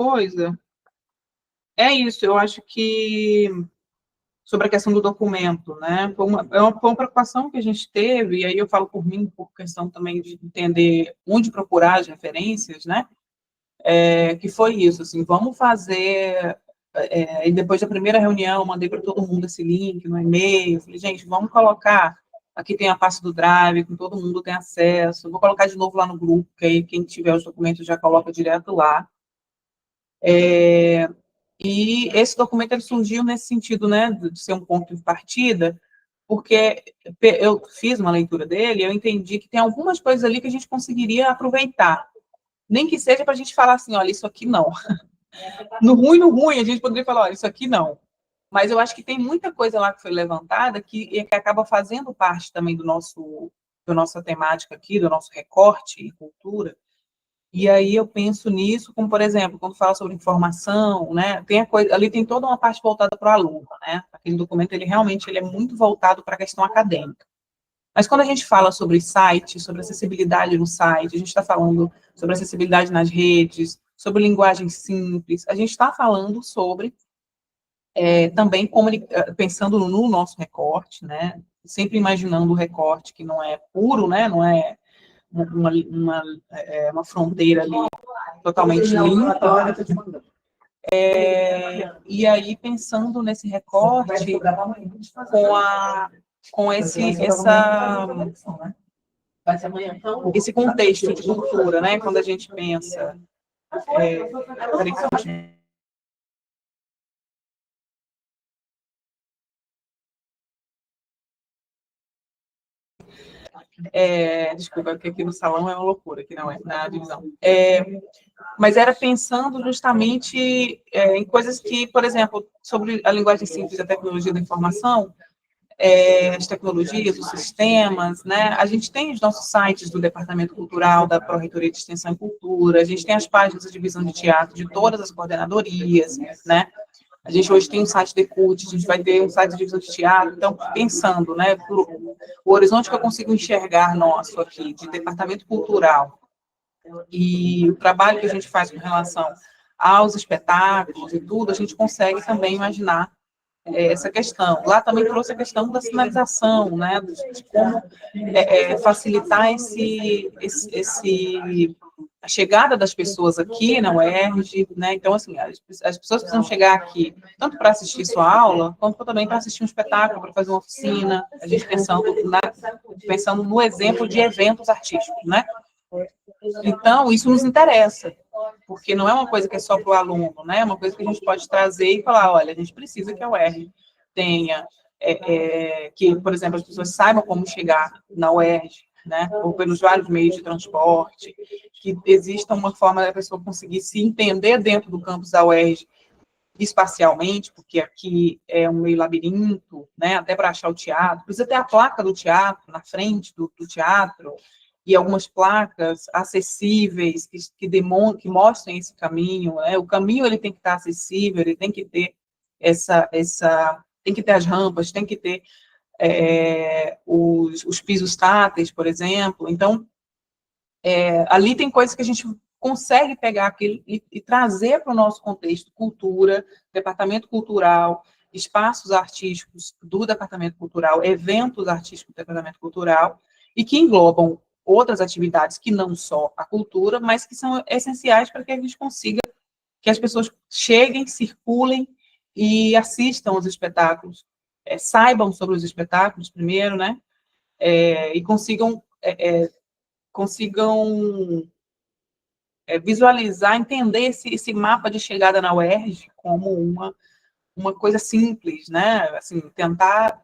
coisa, é isso, eu acho que sobre a questão do documento, né? Foi uma preocupação que a gente teve, e aí eu falo por mim, por questão também de entender onde procurar as referências, né? Que foi isso, assim, vamos fazer. E depois da primeira reunião, mandei para todo mundo esse link no e-mail, falei, gente, vamos colocar. Aqui tem a pasta do Drive, que todo mundo tem acesso. Vou colocar de novo lá no grupo, que aí quem tiver os documentos já coloca direto lá. E esse documento ele surgiu nesse sentido, né, de ser um ponto de partida, porque eu fiz uma leitura dele, eu entendi que tem algumas coisas ali que a gente conseguiria aproveitar, nem que seja para a gente falar assim, olha, isso aqui não. No ruim, a gente poderia falar, olha, isso aqui não. Mas eu acho que tem muita coisa lá que foi levantada que acaba fazendo parte também da nossa temática aqui, do nosso recorte em cultura. E aí eu penso nisso, como, por exemplo, quando fala sobre informação, né, tem a coisa, ali tem toda uma parte voltada para o aluno, né? Aquele documento, ele é muito voltado para a questão acadêmica. Mas quando a gente fala sobre site, sobre acessibilidade no site, a gente está falando sobre acessibilidade nas redes, sobre linguagem simples, a gente está falando sobre também pensando no nosso recorte, né? Sempre imaginando o recorte que não é puro, né? Não é uma fronteira ali totalmente limpa. E aí, pensando nesse recorte, esse contexto de cultura, né? Quando a gente pensa. Desculpa, porque aqui no salão é uma loucura, aqui não é, na divisão. Mas era pensando justamente em coisas que, por exemplo, sobre a linguagem simples e a tecnologia da informação, as tecnologias, os sistemas, né? A gente tem os nossos sites do Departamento Cultural, da Pró-Reitoria de Extensão e Cultura, a gente tem as páginas da divisão de teatro de todas as coordenadorias, né? A gente hoje tem um site de CUT, a gente vai ter um site de divisão de teatro, então, pensando, né, o horizonte que eu consigo enxergar nosso aqui, de departamento cultural, e o trabalho que a gente faz com relação aos espetáculos e tudo, a gente consegue também imaginar essa questão. Lá também trouxe a questão da sinalização, né, de como facilitar a chegada das pessoas aqui na UERJ, né? Então, assim, as pessoas precisam chegar aqui tanto para assistir sua aula, quanto também para assistir um espetáculo, para fazer uma oficina, a gente pensando no exemplo de eventos artísticos, né? Então, isso nos interessa, porque não é uma coisa que é só para o aluno, né? É uma coisa que a gente pode trazer e falar, olha, a gente precisa que a UERJ tenha, que, por exemplo, as pessoas saibam como chegar na UERJ, né? Ou pelos vários meios de transporte, que exista uma forma da pessoa conseguir se entender dentro do campus da UERJ espacialmente, porque aqui é um meio labirinto, né? Até para achar o teatro, precisa ter a placa do teatro na frente do teatro, e algumas placas acessíveis que mostrem esse caminho, né? O caminho ele tem que estar acessível, ele tem que ter tem que ter as rampas, tem que ter os pisos táteis, por exemplo. Então, ali tem coisas que a gente consegue pegar aquilo e trazer para o nosso contexto cultura, departamento cultural, espaços artísticos do departamento cultural, eventos artísticos do departamento cultural, e que englobam outras atividades que não só a cultura, mas que são essenciais para que a gente consiga que as pessoas cheguem, circulem e assistam os espetáculos, saibam sobre os espetáculos primeiro, né? E consigam visualizar, entender esse mapa de chegada na UERJ como uma coisa simples, né? Assim, tentar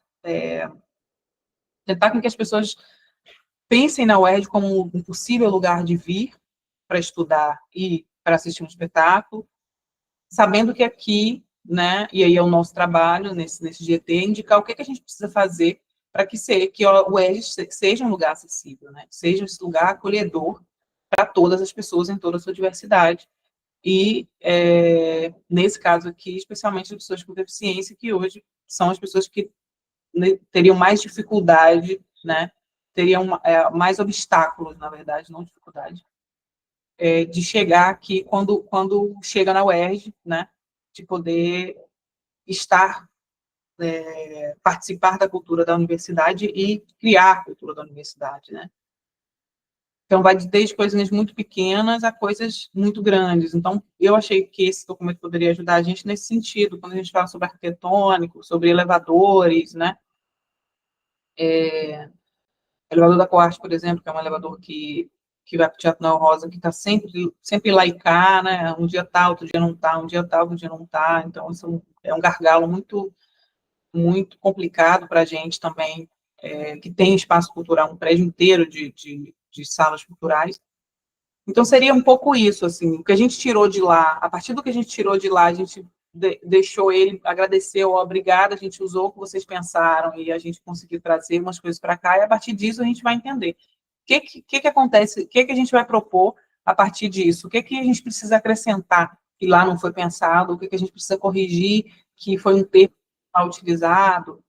com que as pessoas pensem na UERJ como um possível lugar de vir para estudar e para assistir um espetáculo, sabendo que aqui, né, e aí é o nosso trabalho nesse GT, indicar o que a gente precisa fazer para que o UERJ seja um lugar acessível, né? Seja esse lugar acolhedor para todas as pessoas em toda a sua diversidade. E, nesse caso aqui, especialmente as pessoas com deficiência, que hoje são as pessoas que, né, teriam mais dificuldade, né, teriam mais obstáculos, na verdade, não dificuldade, de chegar aqui quando chega na UERJ, né, de poder estar, participar da cultura da universidade e criar a cultura da universidade, né. Então, vai desde coisinhas muito pequenas a coisas muito grandes. Então, eu achei que esse documento poderia ajudar a gente nesse sentido, quando a gente fala sobre arquitetônico, sobre elevadores, né, elevador da Coarte, por exemplo, que é um elevador que vai para o Teatro Noel Rosa, que está sempre lá e cá, né? Um dia tá, outro dia não tá, um dia tá, outro dia não tá. Então, isso é um gargalo muito, muito complicado para a gente também, que tem espaço cultural, um prédio inteiro de salas culturais. Então, seria um pouco isso, assim, o que a gente tirou de lá, a partir do que a gente tirou de lá, a gente deixou ele, agradeceu, obrigada, a gente usou o que vocês pensaram e a gente conseguiu trazer umas coisas para cá, e a partir disso a gente vai entender o que acontece, o que a gente vai propor a partir disso, o que a gente precisa acrescentar que lá não foi pensado, o que a gente precisa corrigir, que foi um termo mal utilizado.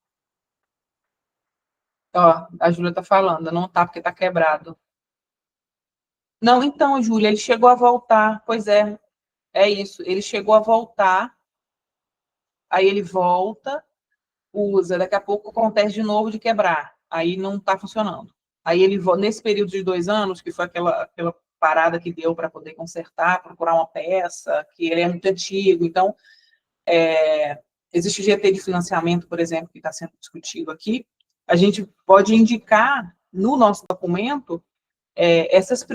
Ó, a Júlia está falando, não tá porque está quebrado. Não, então, Júlia, ele chegou a voltar, pois é isso, ele chegou a voltar, aí ele volta, usa, daqui a pouco acontece de novo de quebrar, aí não está funcionando. Aí ele, nesse período de 2 anos, que foi aquela parada que deu para poder consertar, procurar uma peça, que ele é muito antigo, então, existe o GT de financiamento, por exemplo, que está sendo discutido aqui, a gente pode indicar no nosso documento essas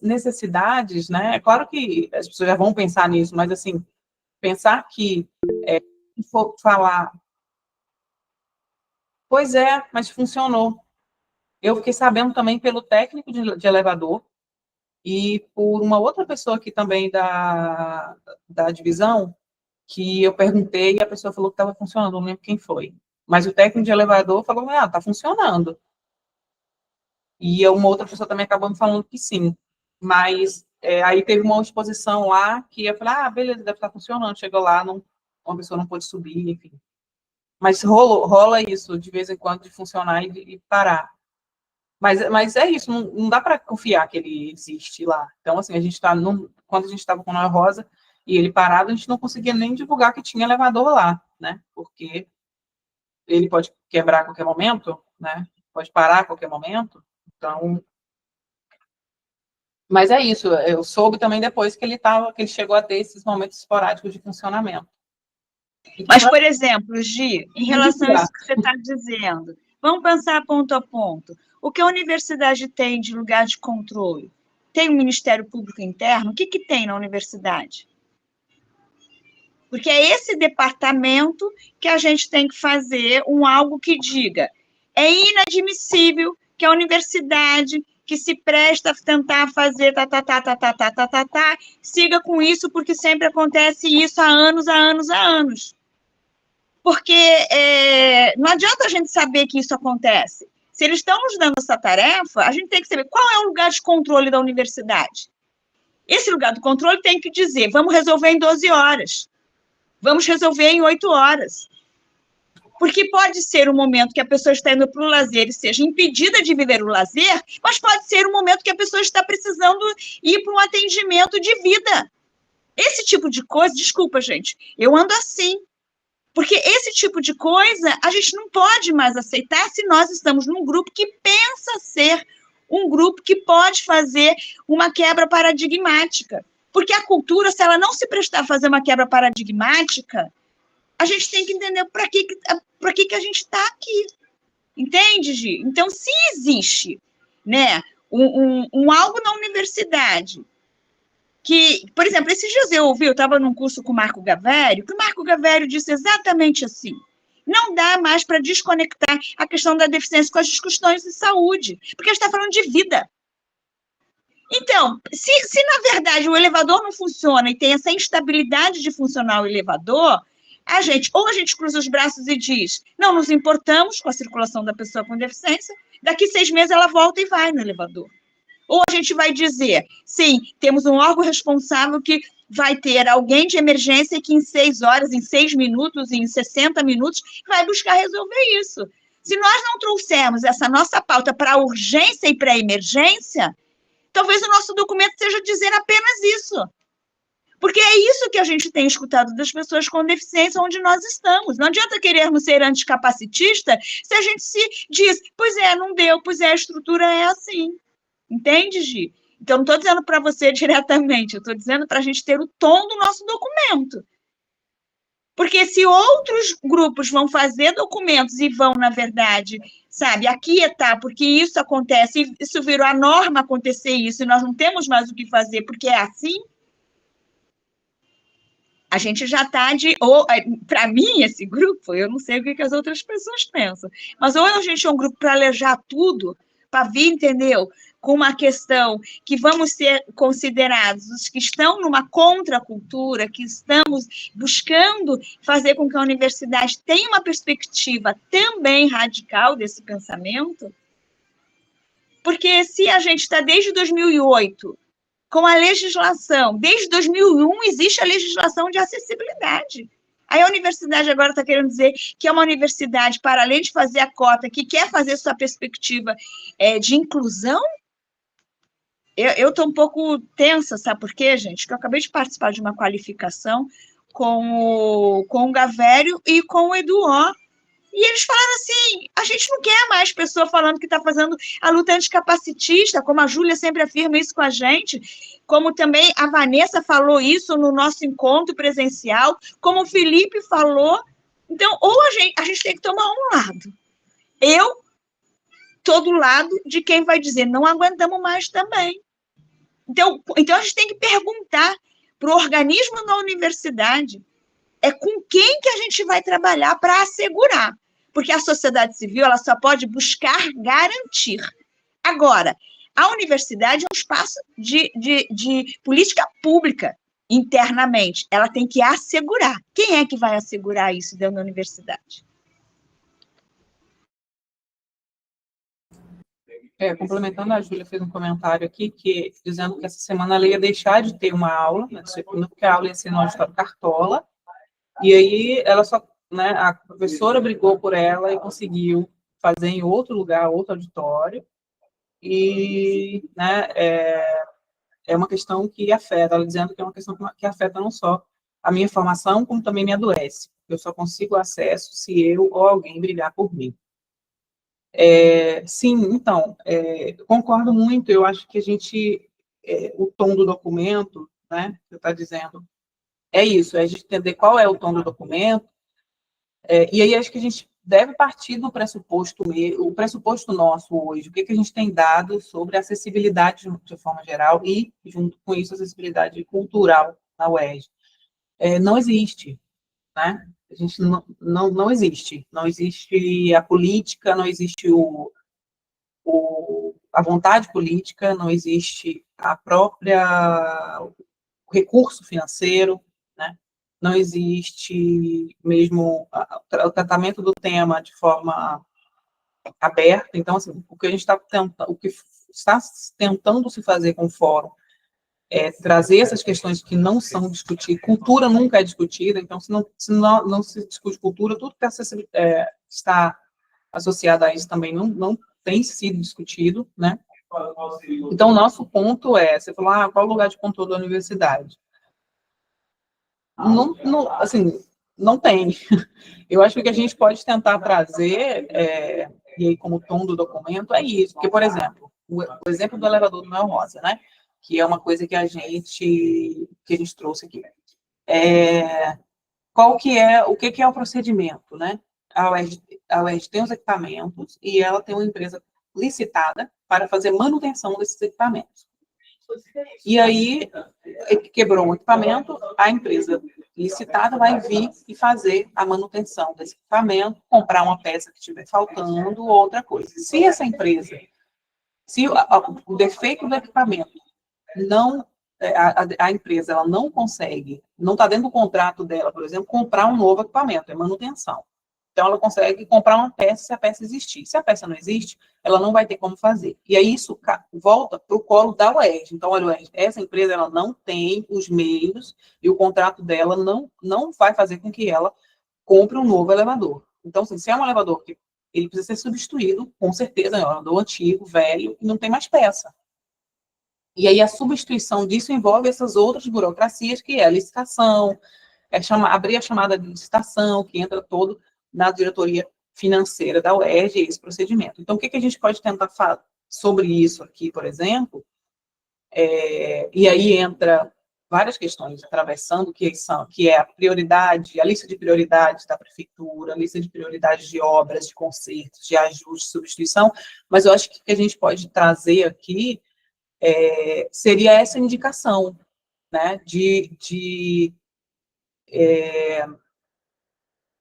necessidades, né? É claro que as pessoas já vão pensar nisso, mas, assim, pensar que, se for falar, pois é, mas funcionou. Eu fiquei sabendo também pelo técnico de elevador e por uma outra pessoa aqui também da divisão, que eu perguntei e a pessoa falou que estava funcionando, não lembro quem foi. Mas o técnico de elevador falou, está funcionando. E uma outra pessoa também acabou me falando que sim. Mas aí teve uma exposição lá que eu falei, beleza, deve estar funcionando. Chegou lá, uma pessoa não pôde subir, enfim. Mas rola isso de vez em quando de funcionar e parar. Mas é isso, não dá para confiar que ele existe lá. Então, assim, quando a gente estava com a Noel Rosa e ele parado, a gente não conseguia nem divulgar que tinha elevador lá, né? Porque ele pode quebrar a qualquer momento, né? Pode parar a qualquer momento. Então, mas é isso, eu soube também depois que ele chegou a ter esses momentos esporádicos de funcionamento. Mas, por exemplo, Gi, em relação a isso que você está dizendo, vamos pensar ponto a ponto. O que a universidade tem de lugar de controle? Tem um Ministério Público Interno? O que tem na universidade? Porque é esse departamento que a gente tem que fazer algo que diga: é inadmissível que a universidade que se presta a tentar fazer siga com isso, porque sempre acontece isso há anos. Porque não adianta a gente saber que isso acontece. Se eles estão nos dando essa tarefa, a gente tem que saber qual é o lugar de controle da universidade. Esse lugar do controle tem que dizer, vamos resolver em 12 horas. Vamos resolver em 8 horas. Porque pode ser um momento que a pessoa está indo para o lazer e seja impedida de viver o lazer, mas pode ser um momento que a pessoa está precisando ir para um atendimento de vida. Esse tipo de coisa, desculpa, gente, eu ando assim. Porque esse tipo de coisa a gente não pode mais aceitar se nós estamos num grupo que pensa ser um grupo que pode fazer uma quebra paradigmática. Porque a cultura, se ela não se prestar a fazer uma quebra paradigmática, a gente tem que entender para que a gente está aqui. Entende, Gi? Então, se existe, né, algo na universidade que, por exemplo, esses dias eu estava num curso com o Marco Gavério, que o Marco Gavério disse exatamente assim: não dá mais para desconectar a questão da deficiência com as discussões de saúde, porque a gente está falando de vida. Então, se na verdade o elevador não funciona e tem essa instabilidade de funcionar o elevador, a gente cruza os braços e diz, não nos importamos com a circulação da pessoa com deficiência, daqui 6 meses ela volta e vai no elevador. Ou a gente vai dizer, sim, temos um órgão responsável que vai ter alguém de emergência que em 6 horas, em 6 minutos, em 60 minutos, vai buscar resolver isso. Se nós não trouxermos essa nossa pauta para a urgência e para a emergência, Talvez o nosso documento esteja dizendo apenas isso. Porque é isso que a gente tem escutado das pessoas com deficiência onde nós estamos. Não adianta querermos ser anticapacitista se a gente se diz, pois é, não deu, pois é, a estrutura é assim. Entende, Gi? Então, não estou dizendo para você diretamente, eu estou dizendo para a gente ter o tom do nosso documento. Porque se outros grupos vão fazer documentos e vão, na verdade, sabe, aquietar, porque isso acontece, isso virou a norma acontecer isso, e nós não temos mais o que fazer, porque é assim, a gente já está de... Para mim, esse grupo, eu não sei o que as outras pessoas pensam, mas ou a gente é um grupo para alejar tudo, para vir, entendeu? Com uma questão que vamos ser considerados os que estão numa contracultura, que estamos buscando fazer com que a universidade tenha uma perspectiva também radical desse pensamento, porque se a gente está desde 2008 com a legislação, desde 2001 existe a legislação de acessibilidade. Aí a universidade agora está querendo dizer que é uma universidade, para além de fazer a cota, que quer fazer sua perspectiva de inclusão. Eu estou um pouco tensa, sabe por quê, gente? Porque eu acabei de participar de uma qualificação com o Gavério e com o Eduó. E eles falaram assim, a gente não quer mais pessoa falando que está fazendo a luta anticapacitista, como a Júlia sempre afirma isso com a gente, como também a Vanessa falou isso no nosso encontro presencial, como o Felipe falou. Então, ou a gente tem que tomar um lado. Eu estou do lado de quem vai dizer, não aguentamos mais também. Então a gente tem que perguntar para o organismo da universidade com quem que a gente vai trabalhar para assegurar. Porque a sociedade civil ela só pode buscar garantir. Agora, a universidade é um espaço de política pública internamente. Ela tem que assegurar. Quem é que vai assegurar isso dentro da universidade? Complementando, a Júlia fez um comentário aqui dizendo que essa semana ela ia deixar de ter uma aula, né, porque a aula ia ser no auditório Cartola, e aí ela só, né, a professora brigou por ela e conseguiu fazer em outro lugar, outro auditório, e né, é uma questão que afeta, ela dizendo que é uma questão que afeta não só a minha formação, como também me adoece. Eu só consigo acesso se eu ou alguém brigar por mim. Sim, então, concordo muito, eu acho que a gente, o tom do documento, né, que você está dizendo, é isso, é a gente entender qual é o tom do documento, e aí acho que a gente deve partir do pressuposto, o pressuposto nosso hoje, o que a gente tem dado sobre acessibilidade de forma geral e, junto com isso, acessibilidade cultural na UERJ. Não existe, né? A gente não existe. Não existe a política, não existe a vontade política, não existe o recurso financeiro, né? Não existe mesmo o tratamento do tema de forma aberta. Então, assim, o que está tentando se fazer com o fórum trazer essas questões que não são discutidas. Cultura nunca é discutida, então, se não se discute cultura, tudo que está associado a isso também não tem sido discutido, né? Então, o nosso ponto você falou, qual o lugar de controle da universidade? Assim, não tem. Eu acho que o que a gente pode tentar trazer, e aí como tom do documento, é isso. Porque, por exemplo, o exemplo do elevador do Noel Rosa, né? Que é uma coisa que a gente trouxe aqui. O que é o procedimento, né? A UERJ tem os equipamentos e ela tem uma empresa licitada para fazer manutenção desses equipamentos. E aí, quebrou um equipamento, a empresa licitada vai vir e fazer a manutenção desse equipamento, comprar uma peça que estiver faltando ou outra coisa. Se essa empresa, se o defeito do equipamento a empresa ela não consegue, não está dentro do contrato dela, por exemplo, comprar um novo equipamento, é manutenção. Então, ela consegue comprar uma peça se a peça existir. Se a peça não existe, ela não vai ter como fazer. E aí isso volta para o colo da UERJ. Então, olha, UERJ, essa empresa ela não tem os meios e o contrato dela não vai fazer com que ela compre um novo elevador. Então, assim, se é um elevador que ele precisa ser substituído, com certeza, é um elevador antigo, velho, e não tem mais peça. E aí a substituição disso envolve essas outras burocracias, que é a licitação, abrir a chamada de licitação, que entra todo na diretoria financeira da UERJ, esse procedimento. Então, o que a gente pode tentar falar sobre isso aqui, por exemplo? E aí entra várias questões atravessando, que é a prioridade, a lista de prioridades da prefeitura, a lista de prioridades de obras, de consertos, de ajuste, substituição, mas eu acho que o que a gente pode trazer aqui seria essa indicação, né, de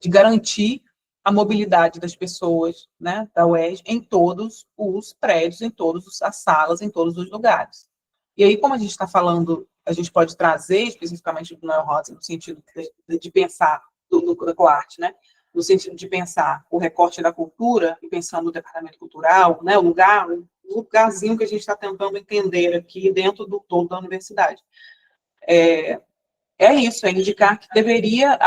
garantir a mobilidade das pessoas, né, da UERJ em todos os prédios, em todas as salas, em todos os lugares. E aí, como a gente está falando, a gente pode trazer especificamente do Noel Rosa, no sentido de pensar do COART, né, no sentido de pensar o recorte da cultura, e pensando no departamento cultural, né, o lugarzinho que a gente está tentando entender aqui dentro do todo da universidade. É isso, é indicar que deveria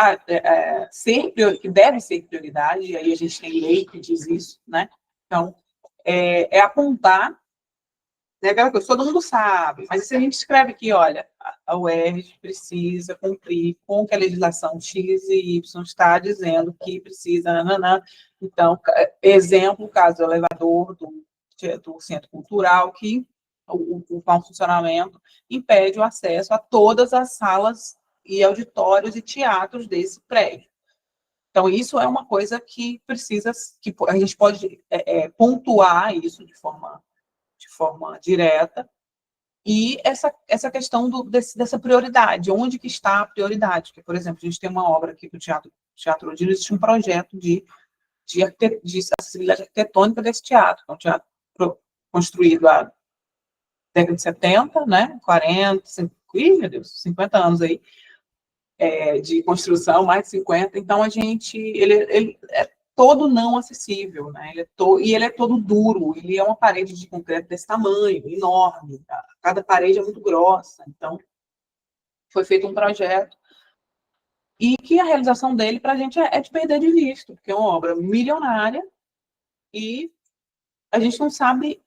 ser, que deve ser prioridade, e aí a gente tem lei que diz isso, né? Então, é apontar, né, aquela coisa, todo mundo sabe, mas se a gente escreve aqui, olha, a UERJ precisa cumprir com o que a legislação X e Y está dizendo que precisa, nananã. Então, exemplo, o caso do elevador do centro cultural, que o mau funcionamento impede o acesso a todas as salas e auditórios e teatros desse prédio. Então, isso é uma coisa que precisa, que a gente pode pontuar isso de forma direta, e essa questão dessa prioridade, onde que está a prioridade? Porque, por exemplo, a gente tem uma obra aqui do Teatro Odilo, existe um projeto de acessibilidade arquitetônica desse teatro, é um teatro construído há década de 70, né, 40, 50 anos aí, de construção, mais de 50, então ele é todo não acessível, né, e ele é todo duro, ele é uma parede de concreto desse tamanho, enorme, cada parede é muito grossa, então foi feito um projeto, e que a realização dele, para a gente, é de perder de vista, porque é uma obra milionária, e a gente não sabe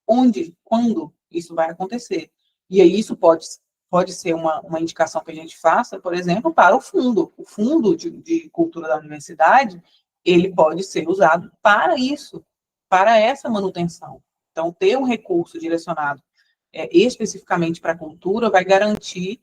onde, quando isso vai acontecer. E aí isso pode ser uma indicação que a gente faça, por exemplo, para o fundo. O fundo de cultura da universidade, ele pode ser usado para isso, para essa manutenção. Então, ter um recurso direcionado especificamente para a cultura vai garantir,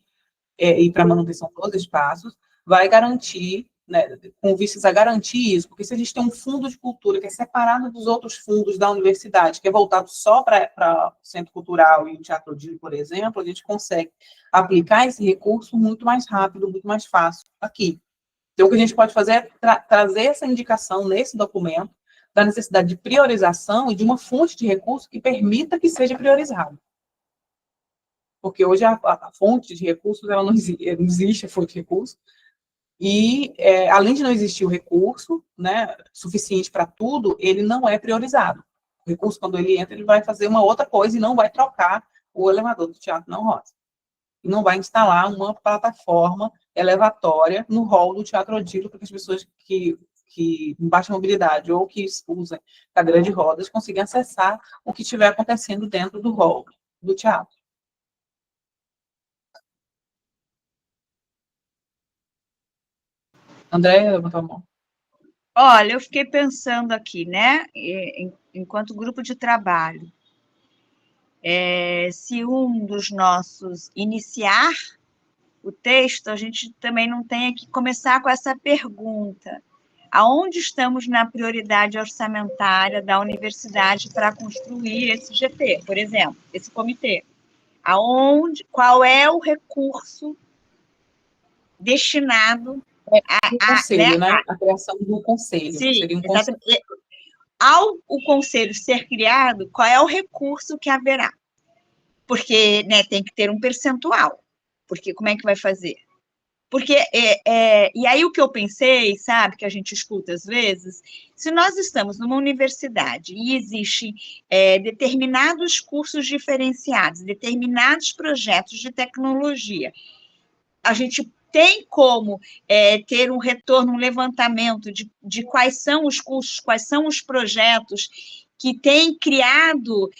e para a manutenção dos espaços, vai garantir, né, com vistas a garantir isso, porque se a gente tem um fundo de cultura que é separado dos outros fundos da universidade, que é voltado só para o Centro Cultural e o Teatro Odilo, por exemplo, a gente consegue aplicar esse recurso muito mais rápido, muito mais fácil aqui. Então, o que a gente pode fazer é trazer essa indicação nesse documento da necessidade de priorização e de uma fonte de recurso que permita que seja priorizado. Porque hoje a fonte de recursos, ela não existe a fonte de recurso, e, além de não existir o recurso, né, suficiente para tudo, ele não é priorizado. O recurso, quando ele entra, ele vai fazer uma outra coisa e não vai trocar o elevador do Teatro Não Rosa. E não vai instalar uma plataforma elevatória no hall do Teatro Odilo, para que as pessoas que com baixa mobilidade ou que usem cadeira de rodas consigam acessar o que estiver acontecendo dentro do hall do teatro. André, levantou a mão. Olha, eu fiquei pensando aqui, né, enquanto grupo de trabalho, se um dos nossos iniciar o texto, a gente também não tem que começar com essa pergunta: aonde estamos na prioridade orçamentária da universidade para construir esse GT, por exemplo, esse comitê? Qual é o recurso destinado o conselho, né? A criação do conselho. Sim, seria um conselho. Ao o conselho ser criado, qual é o recurso que haverá? Porque, né, tem que ter um percentual. Porque como é que vai fazer? Porque, e aí o que eu pensei, sabe, que a gente escuta às vezes, se nós estamos numa universidade e existem determinados cursos diferenciados, determinados projetos de tecnologia, a gente tem como ter um retorno, um levantamento de quais são os cursos, quais são os projetos que tem criado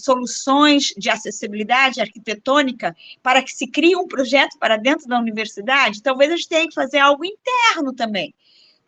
soluções de acessibilidade arquitetônica para que se crie um projeto para dentro da universidade, talvez a gente tenha que fazer algo interno também.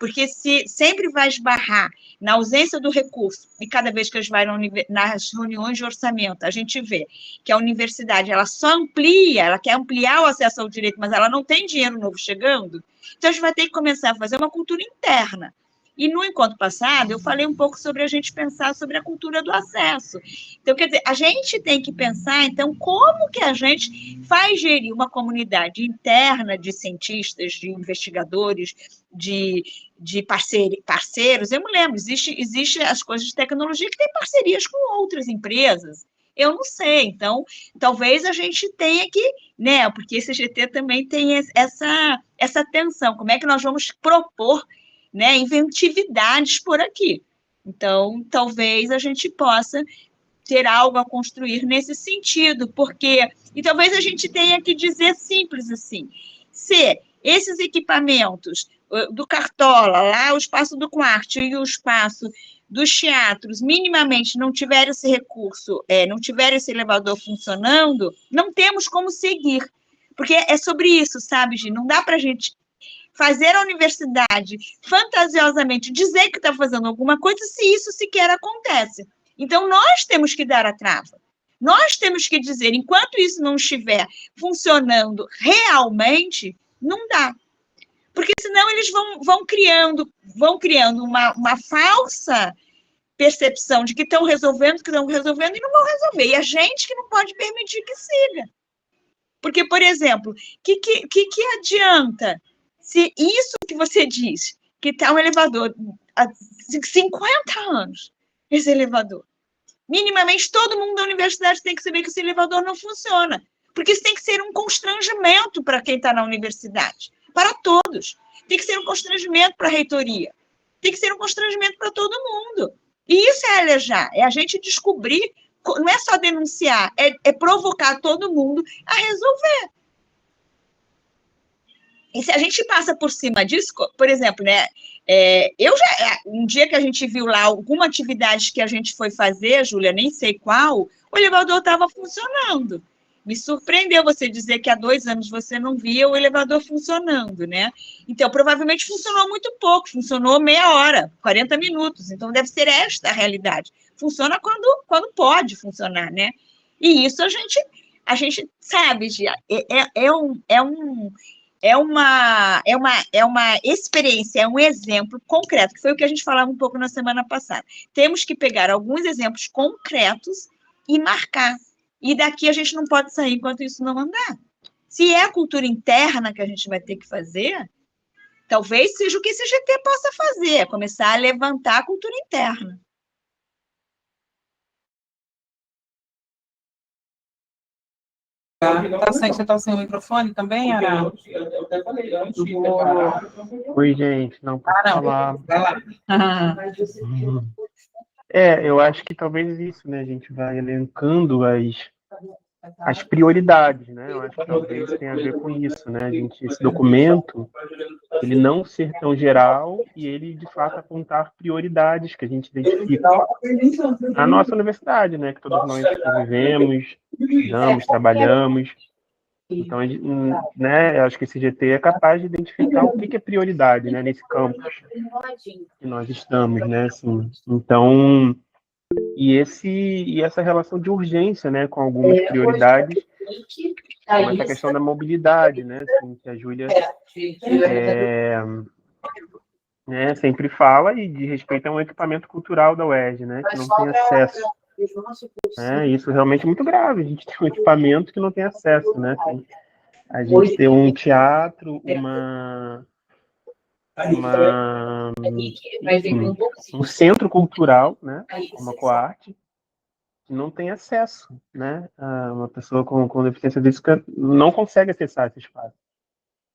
Porque se sempre vai esbarrar na ausência do recurso, e cada vez que a gente vai nas reuniões de orçamento, a gente vê que a universidade ela só amplia, ela quer ampliar o acesso ao direito, mas ela não tem dinheiro novo chegando, então a gente vai ter que começar a fazer uma cultura interna. E no encontro passado, eu falei um pouco sobre a gente pensar sobre a cultura do acesso. Então, quer dizer, a gente tem que pensar, então, como que a gente faz gerir uma comunidade interna de cientistas, de investigadores, de parceiros. Eu me lembro, existe as coisas de tecnologia que tem parcerias com outras empresas. Eu não sei, então, talvez a gente tenha que, né, porque esse GT também tem essa tensão, como é que nós vamos propor, né, inventividades por aqui. Então, talvez a gente possa ter algo a construir nesse sentido, e talvez a gente tenha que dizer simples assim, se esses equipamentos do Cartola, lá o espaço do Quarte e o espaço dos teatros, minimamente não tiver esse recurso, não tiver esse elevador funcionando, não temos como seguir, porque é sobre isso, sabe, Gi? Não dá para a gente fazer a universidade fantasiosamente dizer que está fazendo alguma coisa se isso sequer acontece. Então, nós temos que dar a trava. Nós temos que dizer, enquanto isso não estiver funcionando realmente, não dá. Porque senão eles vão criando uma falsa percepção de que estão resolvendo e não vão resolver. E a gente que não pode permitir que siga. Porque, por exemplo, que adianta se isso que você diz, que está um elevador há 50 anos, esse elevador, minimamente todo mundo da universidade tem que saber que esse elevador não funciona, porque isso tem que ser um constrangimento para quem está na universidade, para todos. Tem que ser um constrangimento para a reitoria, tem que ser um constrangimento para todo mundo. E isso é alejar, é a gente descobrir, não é só denunciar, é provocar todo mundo a resolver. E se a gente passa por cima disso, por exemplo, né? Um dia que a gente viu lá alguma atividade que a gente foi fazer, Júlia, nem sei qual, o elevador estava funcionando. Me surpreendeu você dizer que há 2 anos você não via o elevador funcionando, né? Então, provavelmente funcionou muito pouco, funcionou meia hora, 40 minutos. Então, deve ser esta a realidade. Funciona quando pode funcionar, né? E isso a gente sabe, é uma experiência, é um exemplo concreto, que foi o que a gente falava um pouco na semana passada. Temos que pegar alguns exemplos concretos e marcar. E daqui a gente não pode sair enquanto isso não andar. Se é a cultura interna que a gente vai ter que fazer, talvez seja o que esse GT possa fazer, começar a levantar a cultura interna. Você está sem o microfone também, Ara? Oi, gente, não posso falar. Vai lá. Eu acho que talvez isso, né? A gente vai elencando as prioridades, né? Eu acho que talvez tenha a ver com isso, né? Esse documento, ele não ser tão geral e ele, de fato, apontar prioridades que a gente identifica na nossa universidade, né? Que todos nós convivemos, estudamos, trabalhamos. Então, né, eu acho que esse GT é capaz de identificar o que é prioridade, né, nesse campus que nós estamos, né, assim. Então, e essa relação de urgência, né, com algumas prioridades, como essa questão da mobilidade, né, assim, que a Júlia né, sempre fala, e de respeito a um equipamento cultural da UERJ, né, que não tem acesso. Isso realmente é muito grave, a gente tem um equipamento que não tem acesso, né? A gente tem um teatro, um centro cultural, né? Uma coarte, que não tem acesso, né? Uma pessoa com deficiência física não consegue acessar esse espaço.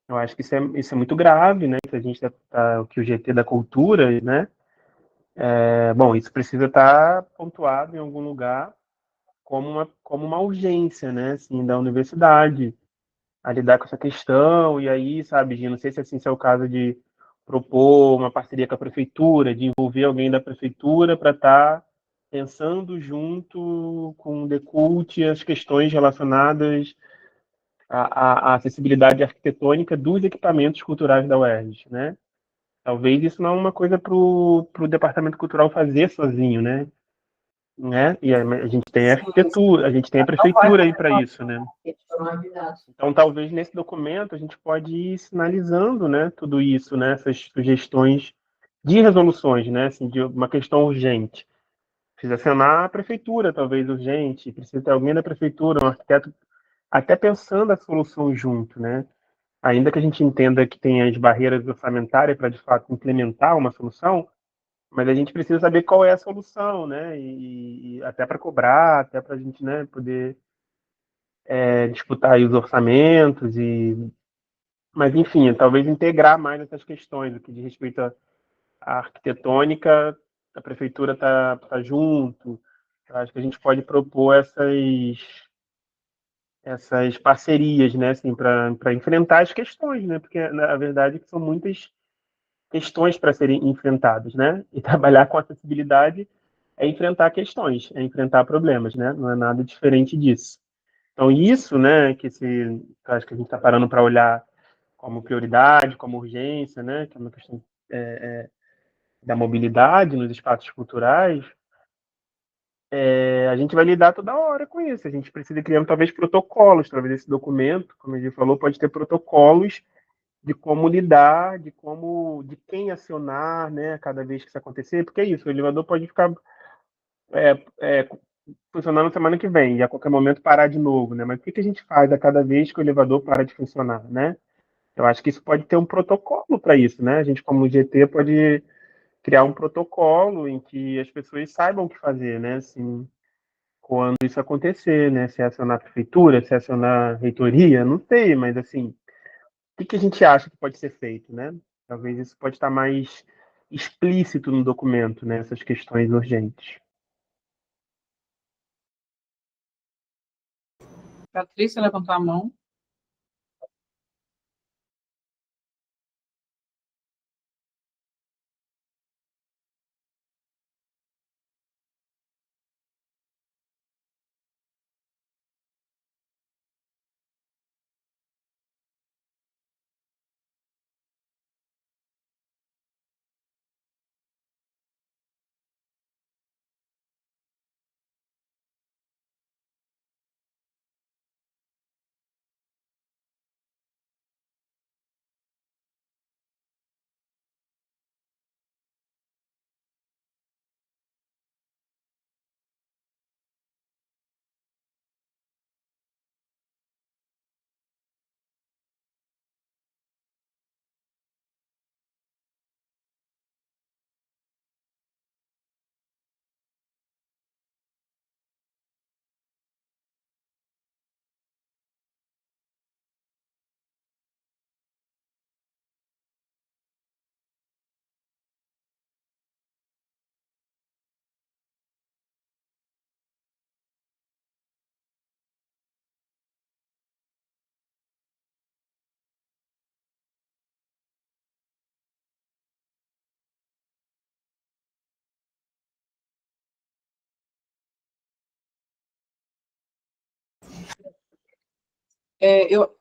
Eu acho que isso é muito grave, né? Que a gente que o GT da cultura, né? Bom, isso precisa estar pontuado em algum lugar como uma urgência, né, assim, da universidade a lidar com essa questão. E aí, sabe, Gino, não sei se assim se é o caso de propor uma parceria com a prefeitura, de envolver alguém da prefeitura para estar pensando junto com o Decult as questões relacionadas à acessibilidade arquitetônica dos equipamentos culturais da UERJ, né? Talvez isso não é uma coisa para o departamento cultural fazer sozinho, né? E a gente tem a arquitetura, a gente tem a prefeitura aí para isso, né? Então, talvez nesse documento a gente pode ir sinalizando, né, tudo isso, né, essas sugestões de resoluções, né, assim, de uma questão urgente. Precisa acionar a prefeitura, talvez urgente, precisa ter alguém da prefeitura, um arquiteto, até pensando a solução junto, né? Ainda que a gente entenda que tem as barreiras orçamentárias para, de fato, implementar uma solução, mas a gente precisa saber qual é a solução, né? E até para cobrar, até para a gente, né, poder disputar aí os orçamentos mas enfim, talvez integrar mais essas questões, o que diz respeito à arquitetônica, a prefeitura tá junto. Eu acho que a gente pode propor essas parcerias, né, assim, para enfrentar as questões, né? Porque na verdade são muitas questões para serem enfrentadas, né? E trabalhar com acessibilidade é enfrentar questões, é enfrentar problemas, né? Não é nada diferente disso. Então, isso, né, acho que a gente está parando para olhar como prioridade, como urgência, né, que é uma questão da mobilidade nos espaços culturais, a gente vai lidar toda hora com isso. A gente precisa criar, talvez, protocolos, talvez esse documento, como a gente falou, pode ter protocolos de como lidar, de quem acionar, né, cada vez que isso acontecer, porque é isso, o elevador pode ficar funcionando semana que vem, e a qualquer momento parar de novo, né? Mas o que a gente faz a cada vez que o elevador para de funcionar, né? Eu acho que isso pode ter um protocolo para isso, né? A gente, como GT, pode criar um protocolo em que as pessoas saibam o que fazer, né? Assim, quando isso acontecer, né? Se acionar a prefeitura, se acionar a reitoria, não sei, mas assim, o que a gente acha que pode ser feito, né? Talvez isso pode estar mais explícito no documento, né? Essas questões urgentes. Patrícia levantou a mão.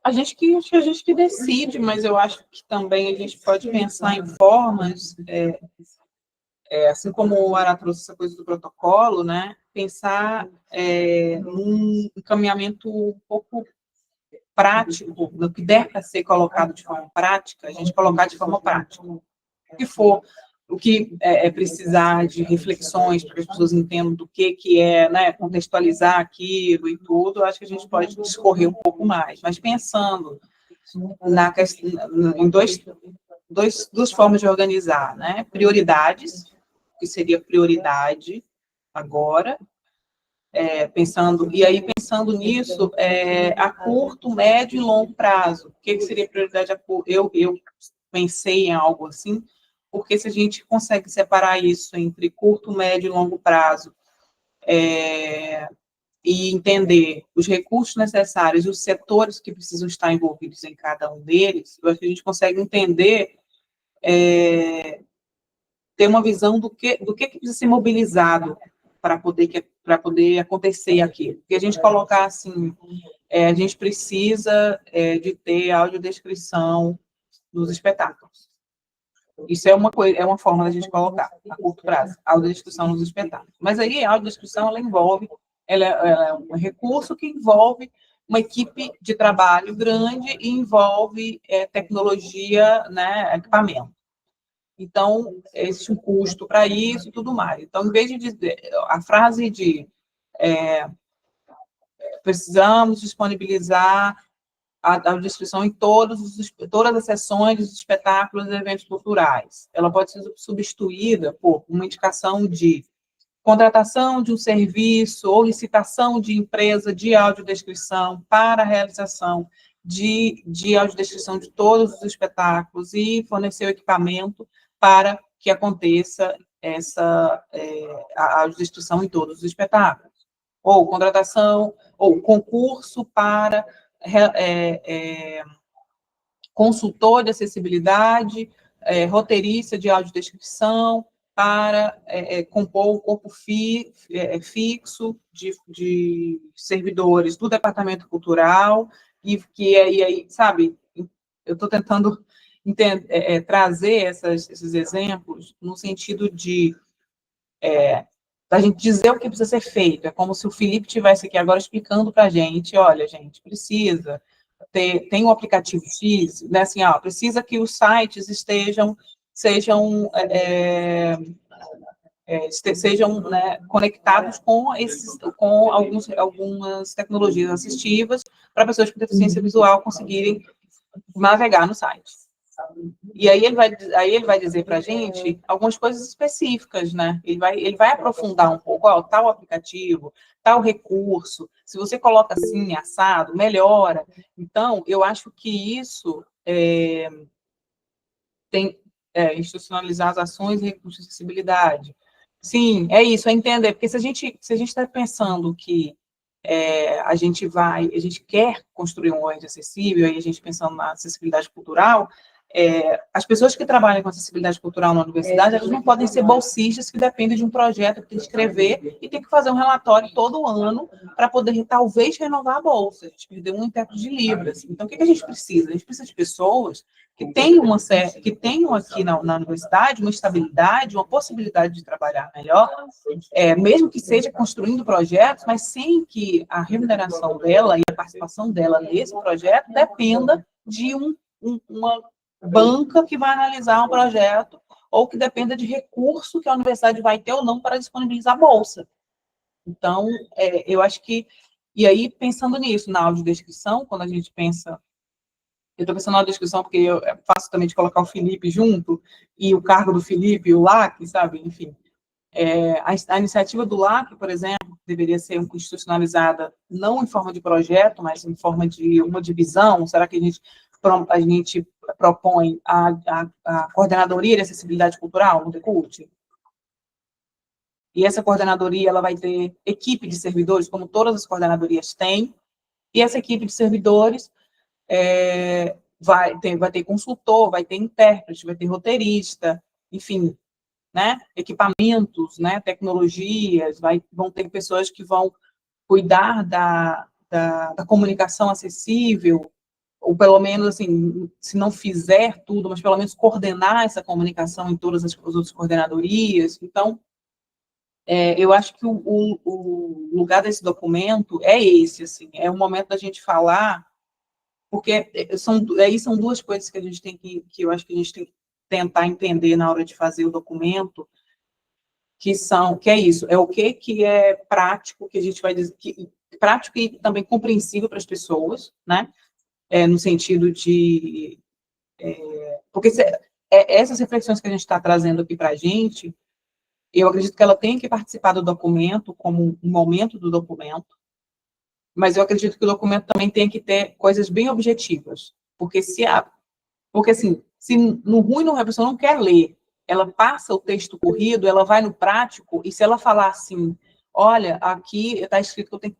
Acho que a gente que decide, mas eu acho que também a gente pode pensar em formas, assim como o Ara trouxe essa coisa do protocolo, né? Pensar num encaminhamento um pouco prático, no que der para ser colocado de forma prática, a gente colocar de forma prática. O que for, o que precisar de reflexões para que as pessoas entendam do que é, né, contextualizar aquilo e tudo, acho que a gente pode discorrer um pouco mais, mas pensando em duas formas de organizar, né? Prioridades, que seria prioridade agora, pensando nisso, a curto, médio e longo prazo. O que seria prioridade a curto? Eu pensei em algo assim, porque se a gente consegue separar isso entre curto, médio e longo prazo, e entender os recursos necessários e os setores que precisam estar envolvidos em cada um deles, eu acho que a gente consegue entender, ter uma visão do que precisa ser mobilizado para poder acontecer aqui. Porque a gente colocar assim, a gente precisa de ter audiodescrição nos espetáculos. Isso é uma forma da gente colocar, a curto prazo, a audiodescrição nos espetáculos. Mas aí a audiodescrição, ela é um recurso que envolve uma equipe de trabalho grande e envolve tecnologia, né, equipamento. Então, existe um custo para isso e tudo mais. Então, em vez de dizer, a frase de precisamos disponibilizar a descrição em todas as sessões dos espetáculos e eventos culturais. Ela pode ser substituída por uma indicação de contratação de um serviço ou licitação de empresa de audiodescrição para a realização de audiodescrição de todos os espetáculos e fornecer o equipamento para que aconteça a audiodescrição em todos os espetáculos. Ou contratação, ou concurso para consultor de acessibilidade, roteirista de audiodescrição, para compor o corpo fixo de servidores do Departamento Cultural, e aí, sabe, eu estou tentando trazer esses exemplos no sentido de a gente dizer o que precisa ser feito. É como se o Felipe estivesse aqui agora explicando para a gente, olha, gente, precisa tem um aplicativo X, né, assim, precisa que os sites sejam né, conectados com algumas tecnologias assistivas para pessoas com deficiência visual conseguirem navegar no site. E aí ele vai dizer para a gente algumas coisas específicas, né? Ele vai aprofundar um pouco, tal aplicativo, tal recurso, se você coloca assim, assado, melhora. Então, eu acho que isso tem institucionalizar as ações e recursos de acessibilidade. Sim, é isso, é entender, porque se a gente está pensando que a gente quer construir um UERJ acessível, aí a gente pensando na acessibilidade cultural, as pessoas que trabalham com acessibilidade cultural na universidade, elas não podem ser bolsistas que dependem de um projeto que tem que escrever e tem que fazer um relatório todo ano para poder, talvez, renovar a bolsa. A gente perdeu um intérprete de Libras. Então, o que a gente precisa? A gente precisa de pessoas que tenham aqui na universidade uma estabilidade, uma possibilidade de trabalhar melhor, mesmo que seja construindo projetos, mas sem que a remuneração dela e a participação dela nesse projeto dependa de uma banca que vai analisar um projeto ou que dependa de recurso que a universidade vai ter ou não para disponibilizar a bolsa. Então, eu acho que... E aí, pensando nisso, na audiodescrição, quando a gente pensa... Eu estou pensando na audiodescrição porque é fácil também de colocar o Felipe junto, e o cargo do Felipe e o LAC, sabe? Enfim. A iniciativa do LAC, por exemplo, deveria ser institucionalizada não em forma de projeto, mas em forma de uma divisão. Será que a gente propõe a coordenadoria de acessibilidade cultural no Decult? E essa coordenadoria ela vai ter equipe de servidores, como todas as coordenadorias têm, e essa equipe de servidores vai ter consultor, vai ter intérprete, vai ter roteirista, enfim, né, equipamentos, né, tecnologias, vão ter pessoas que vão cuidar da comunicação acessível, ou pelo menos, assim, se não fizer tudo, mas pelo menos coordenar essa comunicação em todas as outras coordenadorias. Então, eu acho que o lugar desse documento é esse, assim, é o momento da gente falar, porque são duas coisas que a gente que eu acho que a gente tem que tentar entender na hora de fazer o documento, que é isso, é o que é prático, que a gente vai dizer, prático e também compreensível para as pessoas, né? No sentido de... porque essas reflexões que a gente está trazendo aqui para a gente, eu acredito que ela tem que participar do documento como um momento do documento, mas eu acredito que o documento também tem que ter coisas bem objetivas, porque assim, se no ruim a pessoa não quer ler, ela passa o texto corrido, ela vai no prático, e se ela falar assim, olha, aqui está escrito que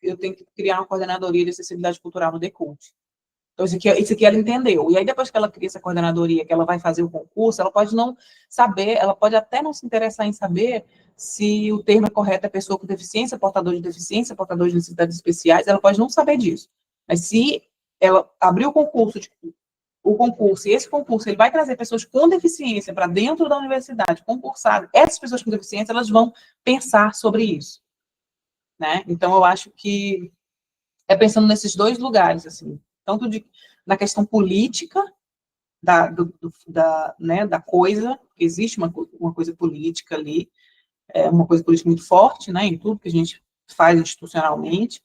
eu tenho que criar uma coordenadoria de acessibilidade cultural no Decult. Então, isso aqui ela entendeu. E aí, depois que ela cria essa coordenadoria, que ela vai fazer o concurso, ela pode não saber, ela pode até não se interessar em saber se o termo é correto, é pessoa com deficiência, portador de necessidades especiais, ela pode não saber disso. Mas se ela abrir o concurso, e esse concurso ele vai trazer pessoas com deficiência para dentro da universidade, concursar, essas pessoas com deficiência, elas vão pensar sobre isso, né? Então, eu acho que é pensando nesses dois lugares, assim, tanto na questão política da coisa, que existe uma coisa política ali, uma coisa política muito forte, né, em tudo que a gente faz institucionalmente,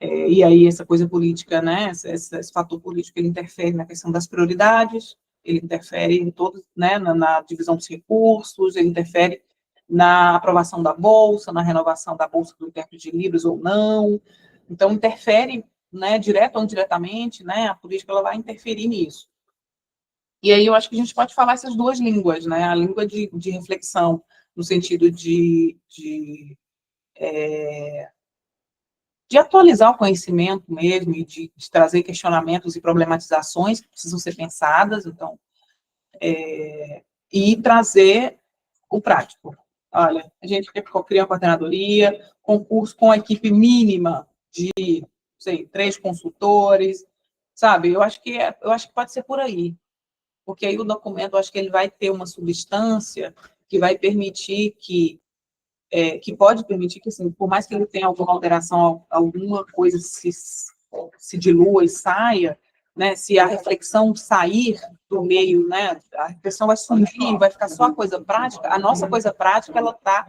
e aí essa coisa política, né, esse fator político, ele interfere na questão das prioridades, ele interfere em todo, né, na divisão dos recursos, ele interfere na aprovação da bolsa, na renovação da bolsa do intérprete de Libras ou não, então interfere, né, direto ou indiretamente, né, a política ela vai interferir nisso. E aí eu acho que a gente pode falar essas duas línguas, né, a língua de reflexão, no sentido de atualizar o conhecimento mesmo, e de trazer questionamentos e problematizações que precisam ser pensadas, então, e trazer o prático. Olha, a gente cria uma coordenadoria, concurso com a equipe mínima de, sei, 3 consultores, sabe? Eu acho que pode ser por aí, porque aí o documento, eu acho que ele vai ter uma substância que vai permitir que pode permitir que, assim, por mais que ele tenha alguma alteração, alguma coisa se dilua e saia, né, se a reflexão sair do meio, né, a reflexão vai sumir, vai ficar só a coisa prática, a nossa coisa prática, ela está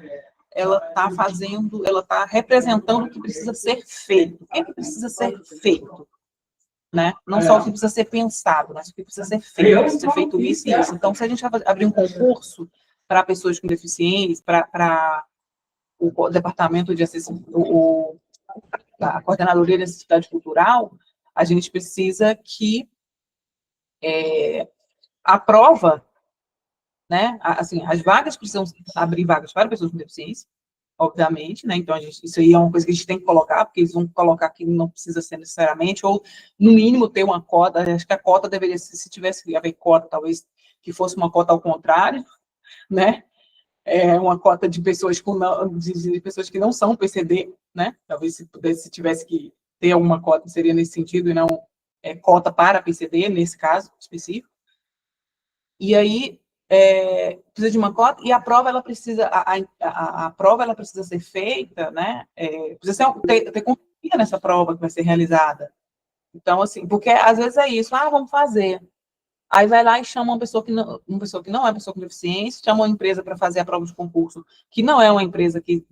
representando o que precisa ser feito. O que precisa ser feito? Né? Não só o que precisa ser pensado, mas o que precisa ser feito. Precisa ser feito isso e isso. Então, se a gente abrir um concurso para pessoas com deficiência, para o departamento de a coordenadoria de acessibilidade cultural, a gente precisa que a prova, né, assim, as vagas precisam abrir vagas para pessoas com deficiência, obviamente, né, então isso aí é uma coisa que a gente tem que colocar, porque eles vão colocar que não precisa ser necessariamente, ou no mínimo ter uma cota, acho que a cota deveria ser, se tivesse que haver cota, talvez que fosse uma cota ao contrário, né, uma cota de pessoas de pessoas que não são PCD, né? Talvez se tivesse que ter alguma cota seria nesse sentido e não cota para PCD nesse caso específico. E aí precisa de uma cota e a prova ela precisa a prova ela precisa ser feita, né? Precisa ter confiança nessa prova que vai ser realizada. Então assim, porque às vezes é isso, vamos fazer. Aí vai lá e chama uma pessoa que não é pessoa com deficiência, chama uma empresa para fazer a prova de concurso, que não é uma empresa que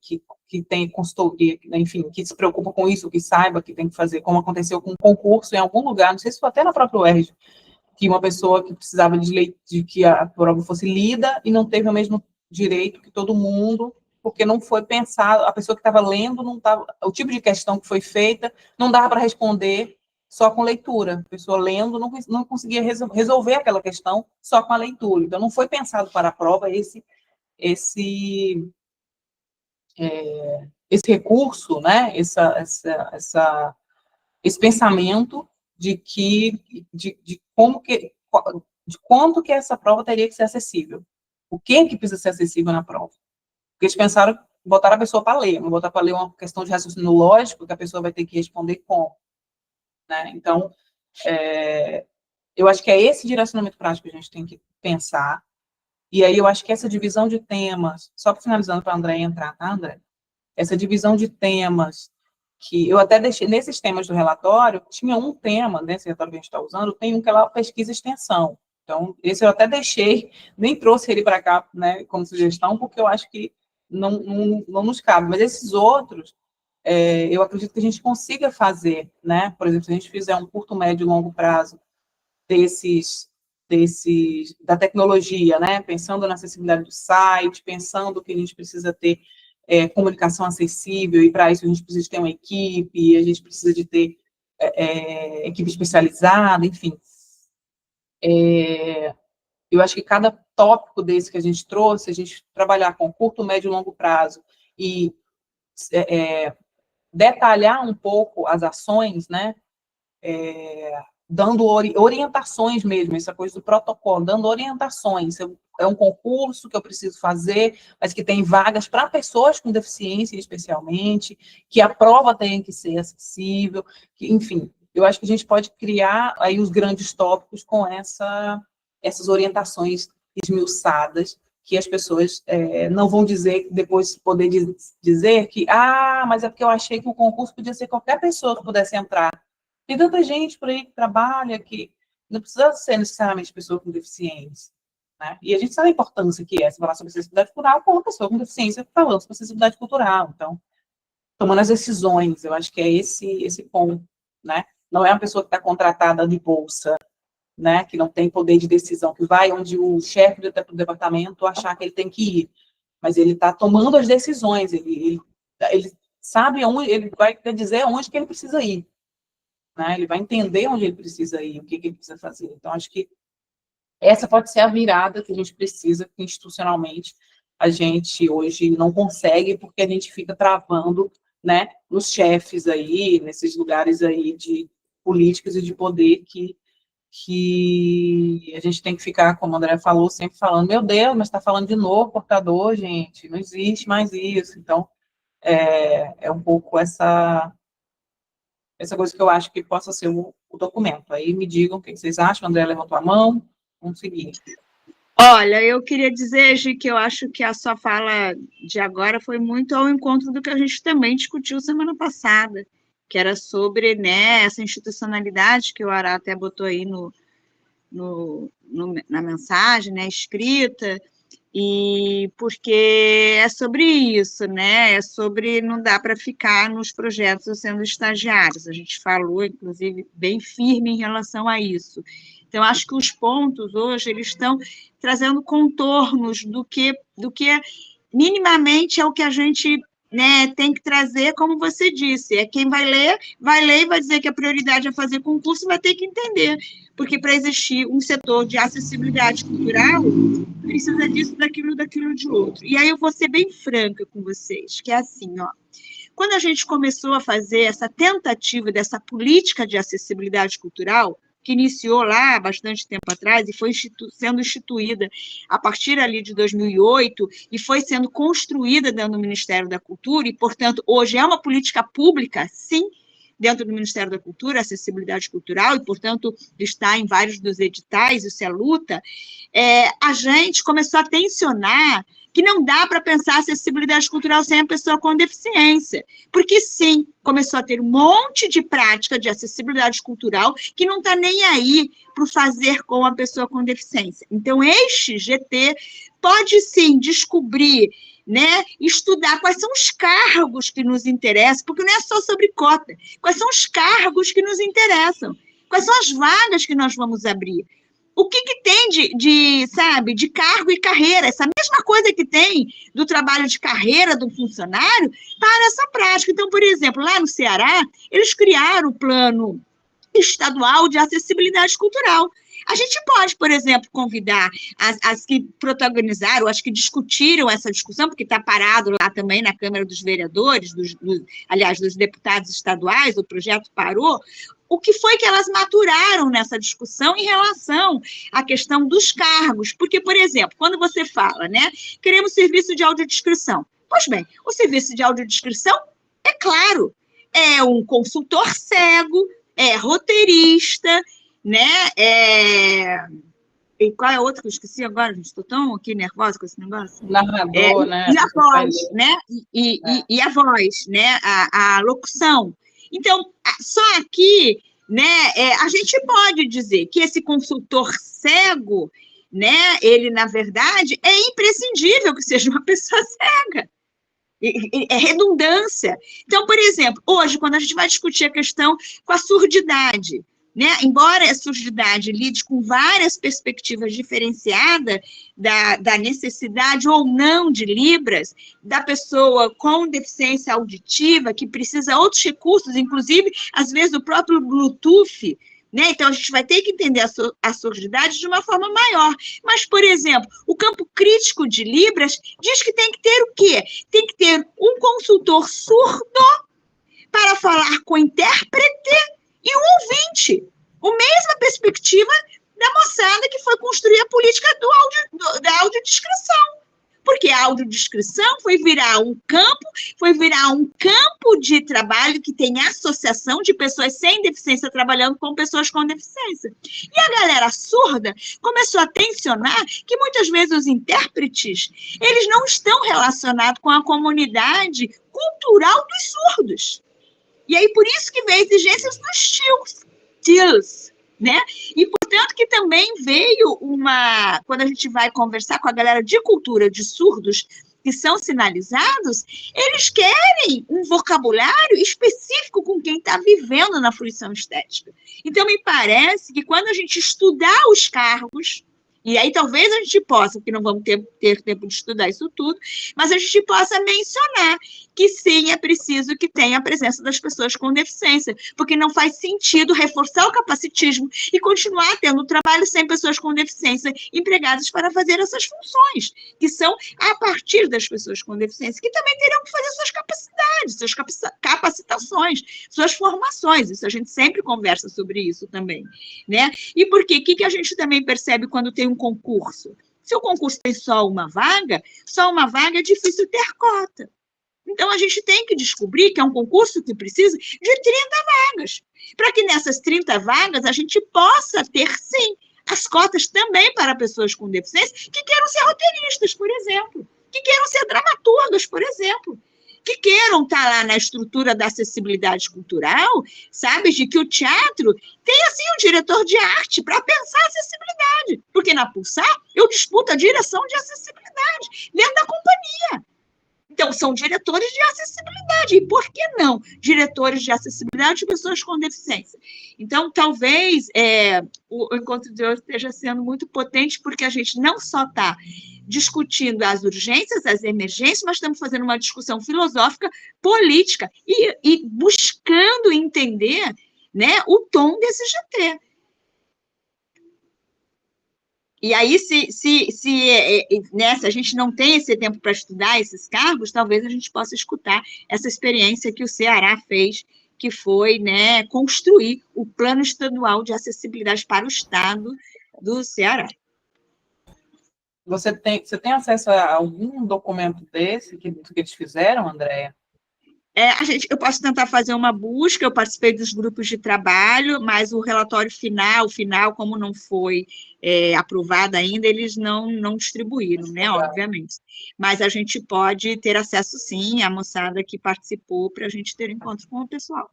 tem consultoria, enfim, que se preocupa com isso, que saiba que tem que fazer, como aconteceu com um concurso em algum lugar, não sei se foi até na própria UERJ, que uma pessoa que precisava de que a prova fosse lida e não teve o mesmo direito que todo mundo, porque não foi pensado, a pessoa que estava lendo, não estava, o tipo de questão que foi feita, não dava para responder só com leitura. A pessoa lendo não conseguia resolver aquela questão só com a leitura. Então, não foi pensado para a prova esse recurso, né? Esse pensamento de quanto que essa prova teria que ser acessível. O que precisa ser acessível na prova? Porque eles pensaram, botaram a pessoa para ler, não botar para ler uma questão de raciocínio lógico que a pessoa vai ter que responder como. Né? Então, eu acho que é esse direcionamento prático que a gente tem que pensar, e aí eu acho que essa divisão de temas, só finalizando para a André entrar, tá, André? Essa divisão de temas, que eu até deixei, nesses temas do relatório, tinha um tema, nesse relatório que a gente está usando, tem um que é lá pesquisa e extensão. Então, esse eu até deixei, nem trouxe ele para cá, né, como sugestão, porque eu acho que não nos cabe, mas esses outros, eu acredito que a gente consiga fazer, né? Por exemplo, se a gente fizer um curto, médio e longo prazo da tecnologia, né? Pensando na acessibilidade do site, pensando que a gente precisa ter comunicação acessível, e para isso a gente precisa ter uma equipe, a gente precisa de ter equipe especializada, enfim. Eu acho que cada tópico desse que a gente trouxe, a gente trabalhar com curto, médio e longo prazo, e detalhar um pouco as ações, né, dando orientações mesmo, essa coisa do protocolo, dando orientações. É um concurso que eu preciso fazer, mas que tem vagas para pessoas com deficiência, especialmente, que a prova tem que ser acessível, que, enfim, eu acho que a gente pode criar aí os grandes tópicos com essas orientações esmiuçadas, que as pessoas não vão dizer, depois poder dizer que, mas é porque eu achei que o concurso podia ser qualquer pessoa que pudesse entrar. Tem tanta gente por aí que trabalha, que não precisa ser necessariamente pessoa com deficiência, né? E a gente sabe a importância que é se falar sobre acessibilidade cultural com uma pessoa com deficiência falando sobre acessibilidade cultural. Então, tomando as decisões, eu acho que é esse ponto, né? Não é uma pessoa que está contratada de bolsa, né? Que não tem poder de decisão, que vai onde o chefe do departamento achar que ele tem que ir, mas ele está tomando as decisões, ele sabe onde, ele vai dizer onde que ele precisa ir. Né? Ele vai entender onde ele precisa ir, o que ele precisa fazer. Então, acho que essa pode ser a virada que a gente precisa, que institucionalmente a gente hoje não consegue, porque a gente fica travando, né, nos chefes aí, nesses lugares aí de políticos e de poder que a gente tem que ficar, como o André falou, sempre falando, meu Deus, mas está falando de novo portador, gente, não existe mais isso. Então, é um pouco essa coisa que eu acho que possa ser o documento. Aí me digam o que vocês acham. André levantou a mão, vamos seguir. Olha, eu queria dizer, Gi, que eu acho que a sua fala de agora foi muito ao encontro do que a gente também discutiu semana passada, que era sobre, né, essa institucionalidade que o Ará até botou aí na mensagem, né, escrita, e porque é sobre isso, né? É sobre não dá para ficar nos projetos sendo estagiários. A gente falou, inclusive, bem firme em relação a isso. Então, acho que os pontos hoje eles estão trazendo contornos do que minimamente é o que a gente, né, tem que trazer, como você disse. É quem vai ler e vai dizer que a prioridade é fazer concurso, vai ter que entender. Porque para existir um setor de acessibilidade cultural, precisa disso, daquilo de outro. E aí eu vou ser bem franca com vocês, que é assim, ó. Quando a gente começou a fazer essa tentativa dessa política de acessibilidade cultural, que iniciou lá há bastante tempo atrás e foi sendo instituída a partir ali de 2008 e foi sendo construída dentro do Ministério da Cultura e, portanto, hoje é uma política pública, sim, dentro do Ministério da Cultura, acessibilidade cultural, e, portanto, está em vários dos editais, isso é luta, a gente começou a tensionar que não dá para pensar acessibilidade cultural sem a pessoa com deficiência, porque, sim, começou a ter um monte de prática de acessibilidade cultural que não está nem aí para o fazer com a pessoa com deficiência. Então, este GT pode, sim, descobrir, né, estudar quais são os cargos que nos interessam, porque não é só sobre cota, quais são os cargos que nos interessam, quais são as vagas que nós vamos abrir, o que tem de cargo e carreira, essa mesma coisa que tem do trabalho de carreira do funcionário para essa prática. Então, por exemplo, lá no Ceará, eles criaram o Plano Estadual de Acessibilidade Cultural. A gente pode, por exemplo, convidar as que protagonizaram, as que discutiram essa discussão, porque está parado lá também na Câmara dos Vereadores, aliás, dos deputados estaduais, o projeto parou. O que foi que elas maturaram nessa discussão em relação à questão dos cargos? Porque, por exemplo, quando você fala, né, queremos serviço de audiodescrição. Pois bem, o serviço de audiodescrição, é claro, é um consultor cego, é roteirista, né? E qual é outro que eu esqueci agora, gente? Estou tão aqui nervosa com esse negócio. Narrador, né? E a voz, né? E a voz, né? A locução. Então, só aqui, né? A gente pode dizer que esse consultor cego, né? Ele, na verdade, é imprescindível que seja uma pessoa cega. É redundância. Então, por exemplo, hoje, quando a gente vai discutir a questão com a surdidade, né? Embora a surdidade lide com várias perspectivas diferenciadas da necessidade ou não de Libras, da pessoa com deficiência auditiva, que precisa de outros recursos, inclusive, às vezes, o próprio Bluetooth, né? Então, a gente vai ter que entender a surdidade de uma forma maior. Mas, por exemplo, o campo crítico de Libras diz que tem que ter o quê? Tem que ter um consultor surdo para falar com o intérprete e um ouvinte. A mesma perspectiva da moçada que foi construir a política da audiodescrição. Porque a audiodescrição foi virar um campo de trabalho que tem associação de pessoas sem deficiência trabalhando com pessoas com deficiência. E a galera surda começou a tensionar que muitas vezes os intérpretes, eles não estão relacionados com a comunidade cultural dos surdos. E aí, por isso que veio exigências dos TILs, né? E, portanto, que também veio quando a gente vai conversar com a galera de cultura de surdos que são sinalizados, eles querem um vocabulário específico com quem está vivendo na fruição estética. Então, me parece que quando a gente estudar os cargos, e aí talvez a gente possa, porque não vamos ter tempo de estudar isso tudo, mas a gente possa mencionar que sim, é preciso que tenha a presença das pessoas com deficiência, porque não faz sentido reforçar o capacitismo e continuar tendo trabalho sem pessoas com deficiência empregadas para fazer essas funções, que são a partir das pessoas com deficiência, que também terão que fazer suas capacidades, suas capacitações, suas formações. Isso a gente sempre conversa sobre isso também, né? E por quê? O que a gente também percebe quando tem um concurso? Se o concurso tem só uma vaga é difícil ter cota. Então, a gente tem que descobrir que é um concurso que precisa de 30 vagas, para que nessas 30 vagas a gente possa ter, sim, as cotas também para pessoas com deficiência que queiram ser roteiristas, por exemplo, que queiram ser dramaturgas, por exemplo, que queiram estar lá na estrutura da acessibilidade cultural, sabe, de que o teatro tem, assim, um diretor de arte para pensar a acessibilidade, porque na Pulsar eu disputo a direção de acessibilidade dentro da companhia. Então, são diretores de acessibilidade. E por que não diretores de acessibilidade de pessoas com deficiência? Então, talvez o Encontro de hoje esteja sendo muito potente, porque a gente não só está discutindo as urgências, as emergências, mas estamos fazendo uma discussão filosófica, política, e buscando entender, né, o tom desse GT. E aí, se a gente não tem esse tempo para estudar esses cargos, talvez a gente possa escutar essa experiência que o Ceará fez, que foi, né, construir o Plano Estadual de Acessibilidade para o Estado do Ceará. Você tem acesso a algum documento desse que eles fizeram, Andréia? Eu posso tentar fazer uma busca, eu participei dos grupos de trabalho, mas o relatório final, como não foi aprovado ainda, eles não distribuíram, né, obviamente. Mas a gente pode ter acesso, sim, à moçada que participou, para a gente ter encontro com o pessoal.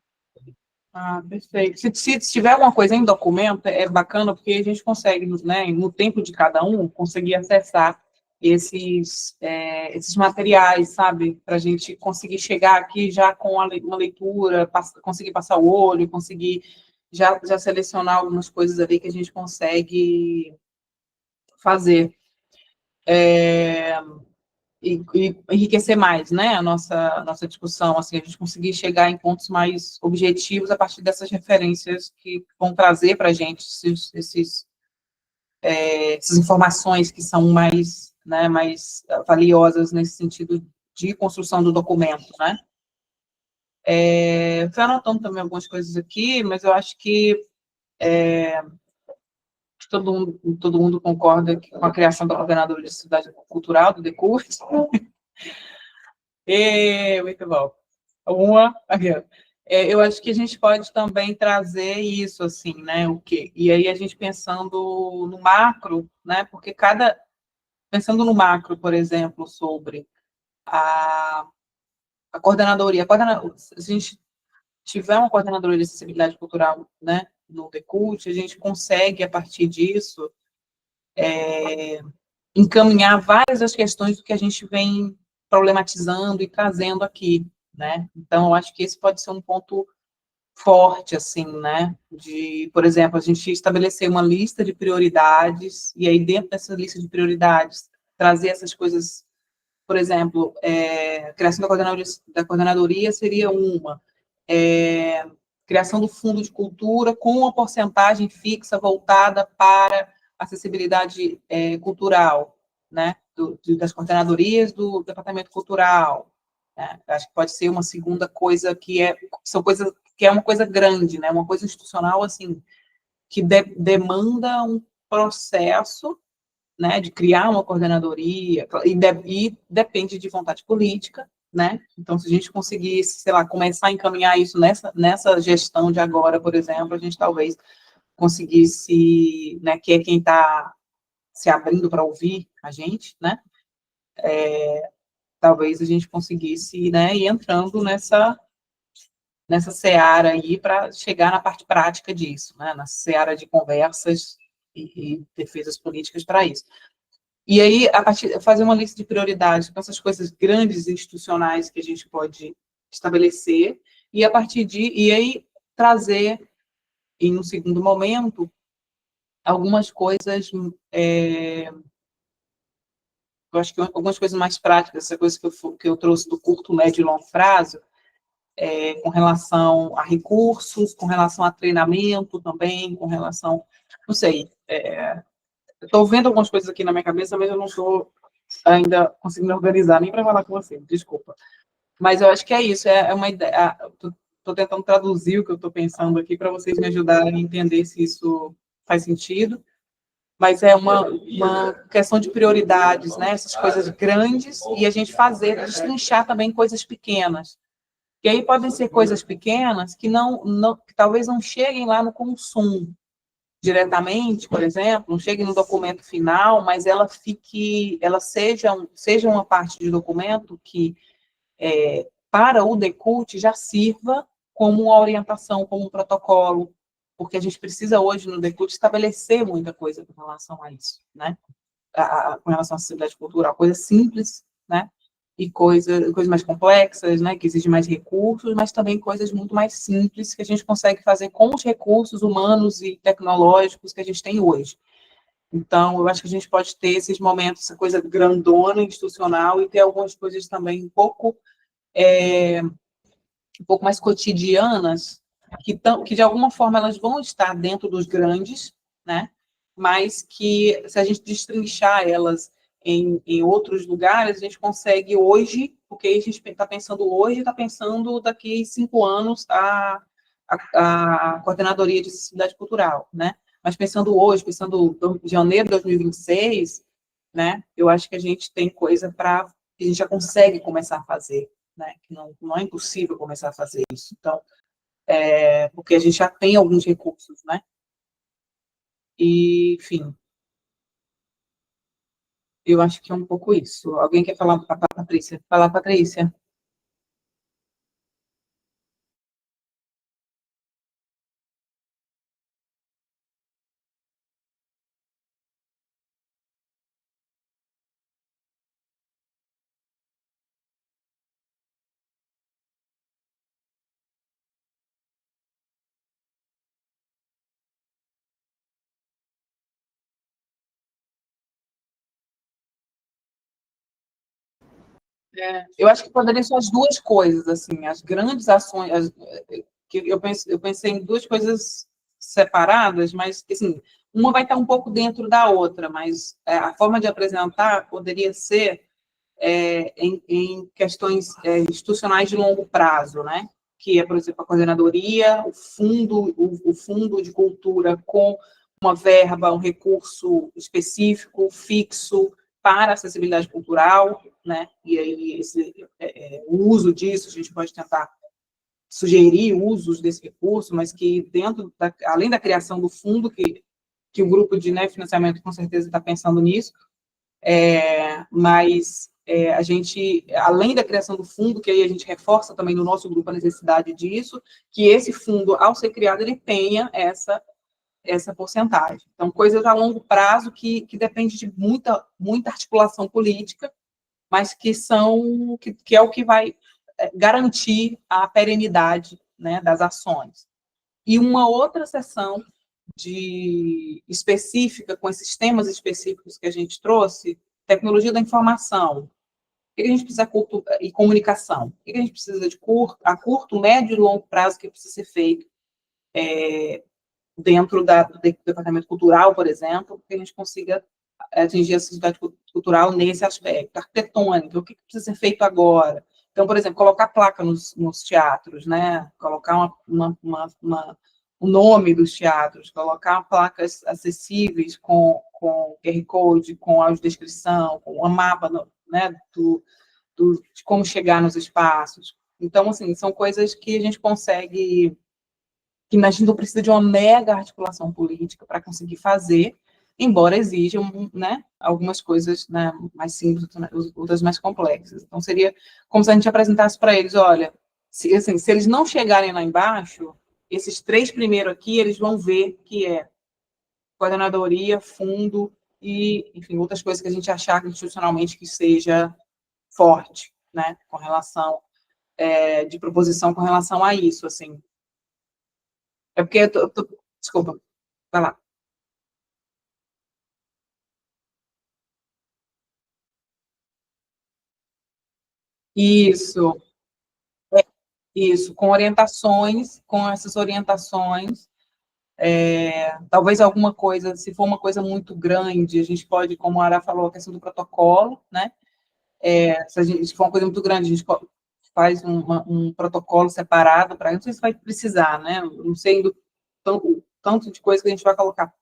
Ah, perfeito. Se tiver alguma coisa em documento, é bacana, porque a gente consegue, né, no tempo de cada um, conseguir acessar esses materiais, sabe? Para a gente conseguir chegar aqui já com uma leitura, conseguir passar o olho, conseguir já selecionar algumas coisas ali que a gente consegue fazer. E enriquecer mais, né, a nossa discussão, assim, a gente conseguir chegar em pontos mais objetivos a partir dessas referências que vão trazer para a gente essas informações que são mais, né, mais valiosas nesse sentido de construção do documento, né. Estou anotando também algumas coisas aqui, mas eu acho que todo mundo concorda com a criação da Coordenadora de Cidade Cultural, do DECURT. Muito bom. Eu acho que a gente pode também trazer isso, assim, né, o quê? E aí a gente pensando no macro, né, porque pensando no macro, por exemplo, sobre a coordenadoria, se a gente tiver uma coordenadora de acessibilidade cultural, né, no DECULT, a gente consegue, a partir disso, encaminhar várias das questões do que a gente vem problematizando e trazendo aqui, né? Então, eu acho que esse pode ser um ponto forte, assim, né? Por exemplo, a gente estabelecer uma lista de prioridades, e aí, dentro dessa lista de prioridades, trazer essas coisas, por exemplo, a criação da coordenadoria seria uma, criação do fundo de cultura com uma porcentagem fixa voltada para acessibilidade cultural, né, das coordenadorias do departamento cultural, né? Acho que pode ser uma segunda coisa que é uma coisa grande, né, uma coisa institucional, assim, que demanda um processo, né, de criar uma coordenadoria, e depende de vontade política, né? Então, se a gente conseguisse, sei lá, começar a encaminhar isso nessa gestão de agora, por exemplo, a gente talvez conseguisse, né, que é quem está se abrindo para ouvir a gente, né? Talvez a gente conseguisse, né, ir entrando nessa seara aí para chegar na parte prática disso, né? Na seara de conversas e defesas políticas para isso. E aí, fazer uma lista de prioridades com essas coisas grandes institucionais que a gente pode estabelecer, e aí trazer, em um segundo momento, algumas coisas, eu acho que algumas coisas mais práticas, essa coisa que eu trouxe do curto, médio e longo prazo, com relação a recursos, com relação a treinamento também, com relação, não sei, estou vendo algumas coisas aqui na minha cabeça, mas eu não estou ainda conseguindo organizar, nem para falar com você, desculpa. Mas eu acho que é isso, é uma ideia. Estou tentando traduzir o que eu estou pensando aqui para vocês me ajudarem a entender se isso faz sentido. Mas é uma questão de prioridades, né? Essas coisas grandes, e a gente destrinchar também coisas pequenas. E aí podem ser coisas pequenas que que talvez não cheguem lá no consumo diretamente, por exemplo, não chegue no documento final, mas ela seja uma parte de documento que, para o Decult, já sirva como uma orientação, como um protocolo, porque a gente precisa hoje no Decult estabelecer muita coisa com relação a isso, né? Com relação à acessibilidade cultural, coisas simples, né? E coisas mais complexas, né? Que exigem mais recursos, mas também coisas muito mais simples que a gente consegue fazer com os recursos humanos e tecnológicos que a gente tem hoje. Então, eu acho que a gente pode ter esses momentos, essa coisa grandona, institucional, e ter algumas coisas também um pouco mais cotidianas, que de alguma forma elas vão estar dentro dos grandes, né? Mas que, se a gente destrinchar elas em outros lugares, a gente consegue hoje, porque a gente está pensando hoje, está pensando daqui a 5 anos a coordenadoria de acessibilidade cultural, né? Mas pensando hoje, pensando em janeiro de 2026, né? Eu acho que a gente tem coisa que a gente já consegue começar a fazer, né? Que não é impossível começar a fazer isso. Então, porque a gente já tem alguns recursos, né? E, enfim, eu acho que é um pouco isso. Alguém quer falar para a Patrícia? Fala, Patrícia. Eu acho que poderiam ser as duas coisas, assim, as grandes ações, que eu pensei em duas coisas separadas, mas, assim, uma vai estar um pouco dentro da outra, mas a forma de apresentar poderia ser em questões institucionais de longo prazo, né? Que é, por exemplo, a coordenadoria, o fundo de cultura com uma verba, um recurso específico, fixo, para a acessibilidade cultural, né? E aí o uso disso, a gente pode tentar sugerir usos desse recurso, mas que além da criação do fundo, que o grupo de financiamento com certeza está pensando nisso, mas a gente, além da criação do fundo, que aí a gente reforça também no nosso grupo a necessidade disso, que esse fundo, ao ser criado, ele tenha essa porcentagem. Então, coisas a longo prazo que depende de muita articulação política, mas que é o que vai garantir a perenidade, né, das ações. E uma outra sessão específica, com esses temas específicos que a gente trouxe, tecnologia da informação, o que a gente precisa e comunicação, o que a gente precisa a curto, médio e longo prazo que precisa ser feito dentro do departamento cultural, por exemplo, que a gente consiga atingir a acessibilidade cultural nesse aspecto. Arquitetônica, o que precisa ser feito agora? Então, por exemplo, colocar placa nos teatros, né? Colocar o nome dos teatros, colocar placas acessíveis com QR Code, com audiodescrição, com um mapa, né, de como chegar nos espaços. Então, assim, são coisas que a gente consegue, que a gente não precisa de uma mega articulação política para conseguir fazer, embora exijam, né, algumas coisas, né, mais simples, né, outras mais complexas. Então, seria como se a gente apresentasse para eles, olha, se eles não chegarem lá embaixo, esses 3 primeiros aqui, eles vão ver que é coordenadoria, fundo e, enfim, outras coisas que a gente achar institucionalmente que seja forte, né, com relação, de proposição com relação a isso, assim. É porque desculpa, vai lá. Isso, isso, com essas orientações, talvez alguma coisa, se for uma coisa muito grande, a gente pode, como a Ara falou, a questão do protocolo, né? Se for uma coisa muito grande, a gente faz um protocolo separado para, não sei se vai precisar, né? Não sei do tanto de coisa que a gente vai colocar.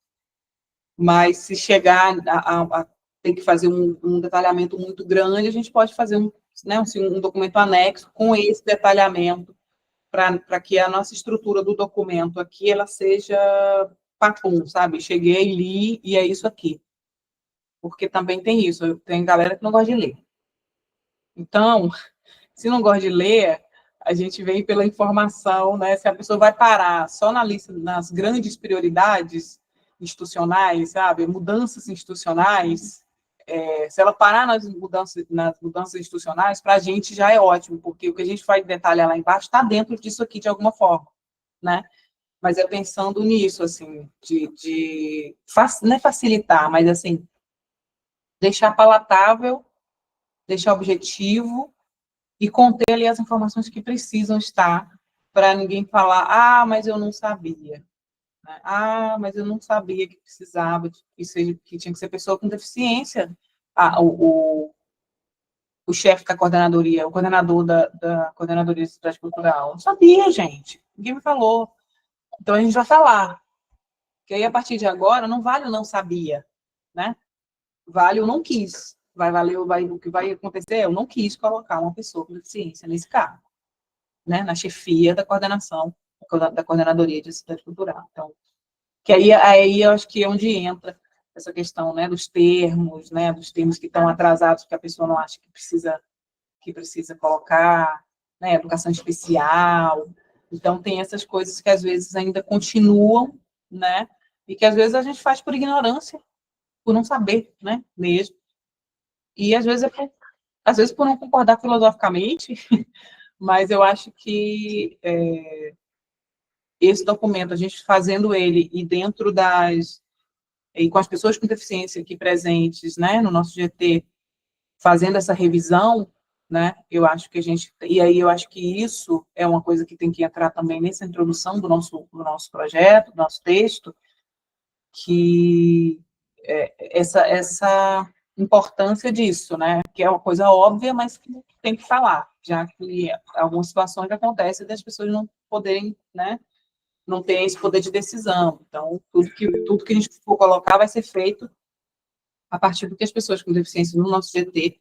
Mas se chegar a ter que fazer um detalhamento muito grande, a gente pode fazer um documento anexo com esse detalhamento, para que a nossa estrutura do documento aqui, ela seja papum, sabe? Cheguei, li, e é isso aqui. Porque também tem isso, tem galera que não gosta de ler. Então, se não gosta de ler, a gente vem pela informação, né? Se a pessoa vai parar só na lista, nas grandes prioridades institucionais, sabe? Mudanças institucionais, se ela parar nas mudanças institucionais, para a gente já é ótimo, porque o que a gente vai detalhar lá embaixo está dentro disso aqui de alguma forma, né? Mas é pensando nisso, assim, não é facilitar, mas, assim, deixar palatável, deixar objetivo e conter ali as informações que precisam estar, para ninguém falar, mas eu não sabia. Né? Mas eu não sabia que precisava, que tinha que ser pessoa com deficiência. O chefe da coordenadoria, o coordenador da coordenadoria de cidade cultural. Não sabia, gente. Ninguém me falou. Então, a gente vai falar. Que aí, a partir de agora, não vale o não sabia, né? Vale o não quis. O que vai acontecer, eu não quis colocar uma pessoa com deficiência nesse cargo, né? Na chefia da coordenação, da coordenadoria de cidade cultural. Então, que aí eu acho que é onde entra essa questão, né, dos termos que estão atrasados, que a pessoa não acha que precisa colocar, né, educação especial. Então, tem essas coisas que às vezes ainda continuam, né, e que às vezes a gente faz por ignorância, por não saber, né, mesmo. E às vezes por não concordar filosoficamente, mas eu acho que esse documento, a gente fazendo ele e dentro e com as pessoas com deficiência aqui presentes, né, no nosso GT, fazendo essa revisão, né, eu acho que eu acho que isso é uma coisa que tem que entrar também nessa introdução do nosso projeto, do nosso texto, que essa importância disso, né, que é uma coisa óbvia, mas que tem que falar, já que algumas situações acontecem das pessoas não poderem, né, não ter esse poder de decisão. Então, tudo que a gente for colocar vai ser feito a partir do que as pessoas com deficiência no nosso GT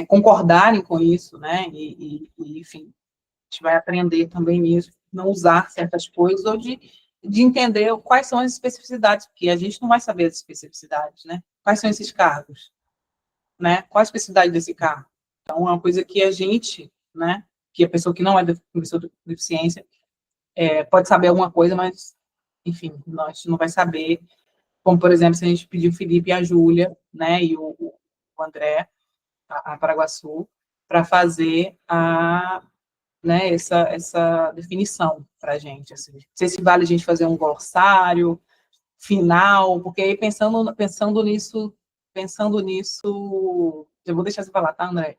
concordarem com isso, né, e, enfim, a gente vai aprender também nisso, não usar certas coisas, ou de entender quais são as especificidades, porque a gente não vai saber as especificidades, né, quais são esses cargos, né, qual a especificidade desse cargo. Então, é uma coisa que a gente, né, que a pessoa que não é pessoa com deficiência, pode saber alguma coisa, mas, enfim, nós não vai saber, como, por exemplo, se a gente pedir o Felipe e a Júlia, né, e o André, a Paraguaçu, para fazer né, essa definição para a gente. Assim. Não sei se vale a gente fazer um glossário final, porque aí pensando nisso, eu vou deixar você falar, tá, André?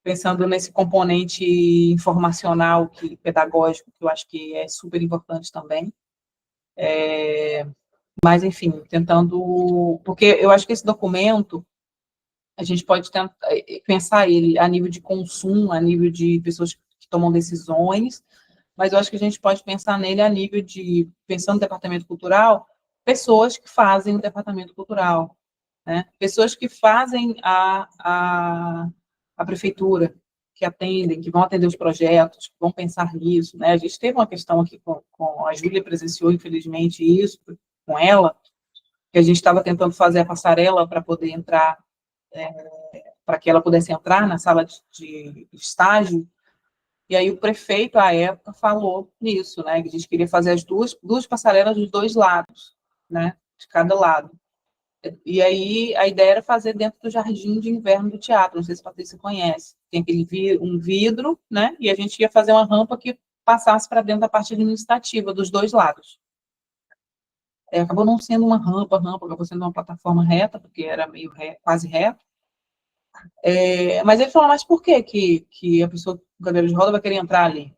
Pensando nesse componente informacional, pedagógico, que eu acho que é super importante também. Mas, enfim, porque eu acho que esse documento, a gente pode pensar ele a nível de consumo, a nível de pessoas que tomam decisões, mas eu acho que a gente pode pensar nele a nível de, pensando no departamento cultural, pessoas que fazem o departamento cultural, né? Pessoas que fazem a prefeitura, que atendem, que vão atender os projetos, que vão pensar nisso, né? A gente teve uma questão aqui com a Júlia, presenciou, infelizmente, isso com ela, que a gente estava tentando fazer a passarela para poder entrar, para que ela pudesse entrar na sala de estágio, e aí o prefeito, à época, falou nisso, né, que a gente queria fazer as duas passarelas dos dois lados, né, de cada lado. E aí a ideia era fazer dentro do jardim de inverno do teatro, não sei se a Patrícia conhece. Tem um vidro, né, e a gente ia fazer uma rampa que passasse para dentro da parte administrativa dos dois lados. Acabou não sendo uma rampa, acabou sendo uma plataforma reta, porque era meio quase reta. Mas ele falou, mas por que a pessoa com cadeira de roda vai querer entrar ali?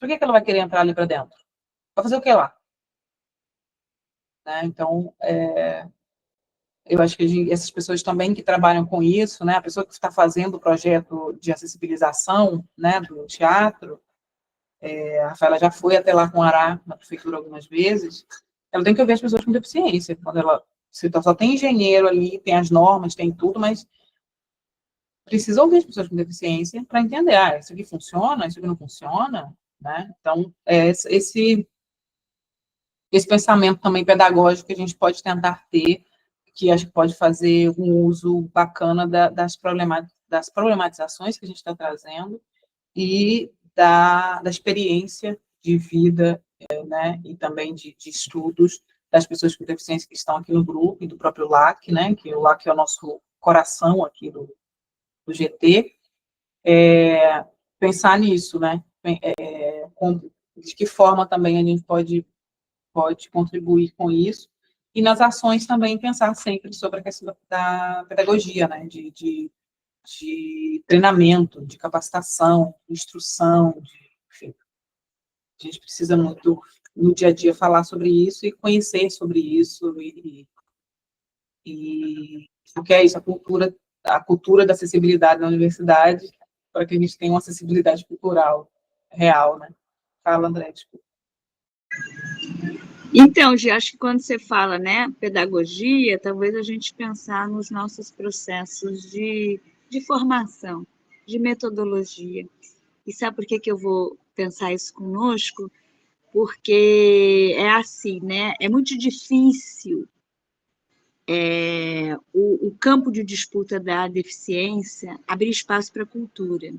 Por que ela vai querer entrar ali para dentro? Vai fazer o que lá? Né? Então, eu acho que essas pessoas também que trabalham com isso, né, a pessoa que está fazendo o projeto de acessibilização, né, do teatro, a Rafaela já foi até lá com o Ará, na prefeitura, algumas vezes, ela tem que ouvir as pessoas com deficiência. Quando ela só tem engenheiro ali, tem as normas, tem tudo, mas precisa ouvir as pessoas com deficiência para entender, isso aqui funciona, isso aqui não funciona, né? Então, esse pensamento também pedagógico que a gente pode tentar ter, que acho que pode fazer um uso bacana das problematizações que a gente está trazendo e da experiência de vida, né, e também de estudos das pessoas com deficiência que estão aqui no grupo e do próprio LAC, né, que o LAC é o nosso coração aqui do GT, pensar nisso, né, de que forma também a gente pode contribuir com isso, e nas ações também pensar sempre sobre a questão da pedagogia, né, de treinamento, de capacitação, de instrução, enfim. A gente precisa muito, no dia a dia, falar sobre isso e conhecer sobre isso, o que é isso, a cultura da acessibilidade na universidade, para que a gente tenha uma acessibilidade cultural real, né? Fala, André, desculpa. Então, Gi, acho que quando você fala, né, pedagogia, talvez a gente pensar nos nossos processos de formação, de metodologia. E sabe por que eu vou pensar isso conosco? Porque é assim, né, é muito difícil o campo de disputa da deficiência abrir espaço para a cultura.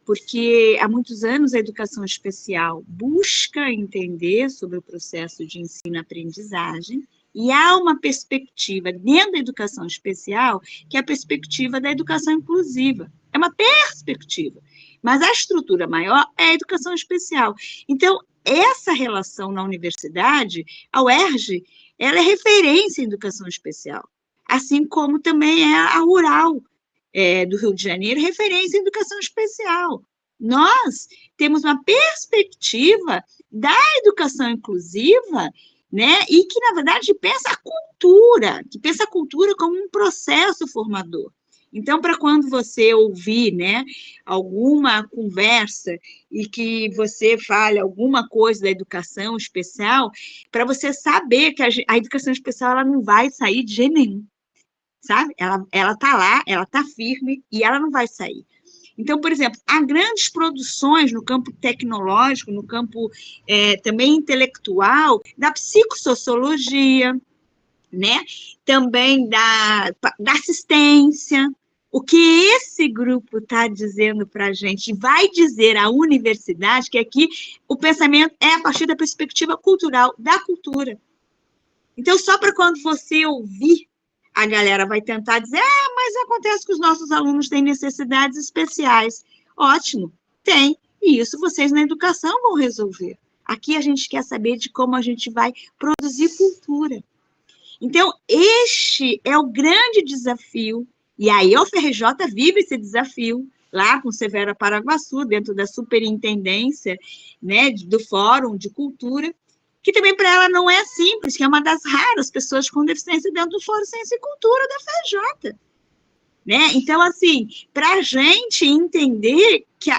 Porque há muitos anos a educação especial busca entender sobre o processo de ensino-aprendizagem e há uma perspectiva dentro da educação especial que é a perspectiva da educação inclusiva. É uma perspectiva, mas a estrutura maior é a educação especial. Então, essa relação na universidade, a UERJ, ela é referência em educação especial, assim como também é a URAL, do Rio de Janeiro, referência em educação especial. Nós temos uma perspectiva da educação inclusiva, né, e que, na verdade, pensa a cultura como um processo formador. Então, para quando você ouvir, né, alguma conversa e que você fale alguma coisa da educação especial, para você saber que a educação especial ela não vai sair de jeito nenhum. Sabe? Ela está lá, ela está firme e ela não vai sair. Então, por exemplo, há grandes produções no campo tecnológico, no campo também intelectual, da psicossociologia, né? Também da assistência. O que esse grupo está dizendo para a gente, vai dizer à universidade que aqui o pensamento é a partir da perspectiva cultural, da cultura. Então, só para quando você ouvir, a galera vai tentar dizer, mas acontece que os nossos alunos têm necessidades especiais. Ótimo, tem, e isso vocês na educação vão resolver. Aqui a gente quer saber de como a gente vai produzir cultura. Então, este é o grande desafio, e aí a UFRJ vive esse desafio, lá com Severa Paraguaçu, dentro da superintendência, né, do Fórum de Cultura, que também para ela não é simples, que é uma das raras pessoas com deficiência dentro do Fórum Ciência e Cultura da UFRJ. né? Então, assim, para a gente entender que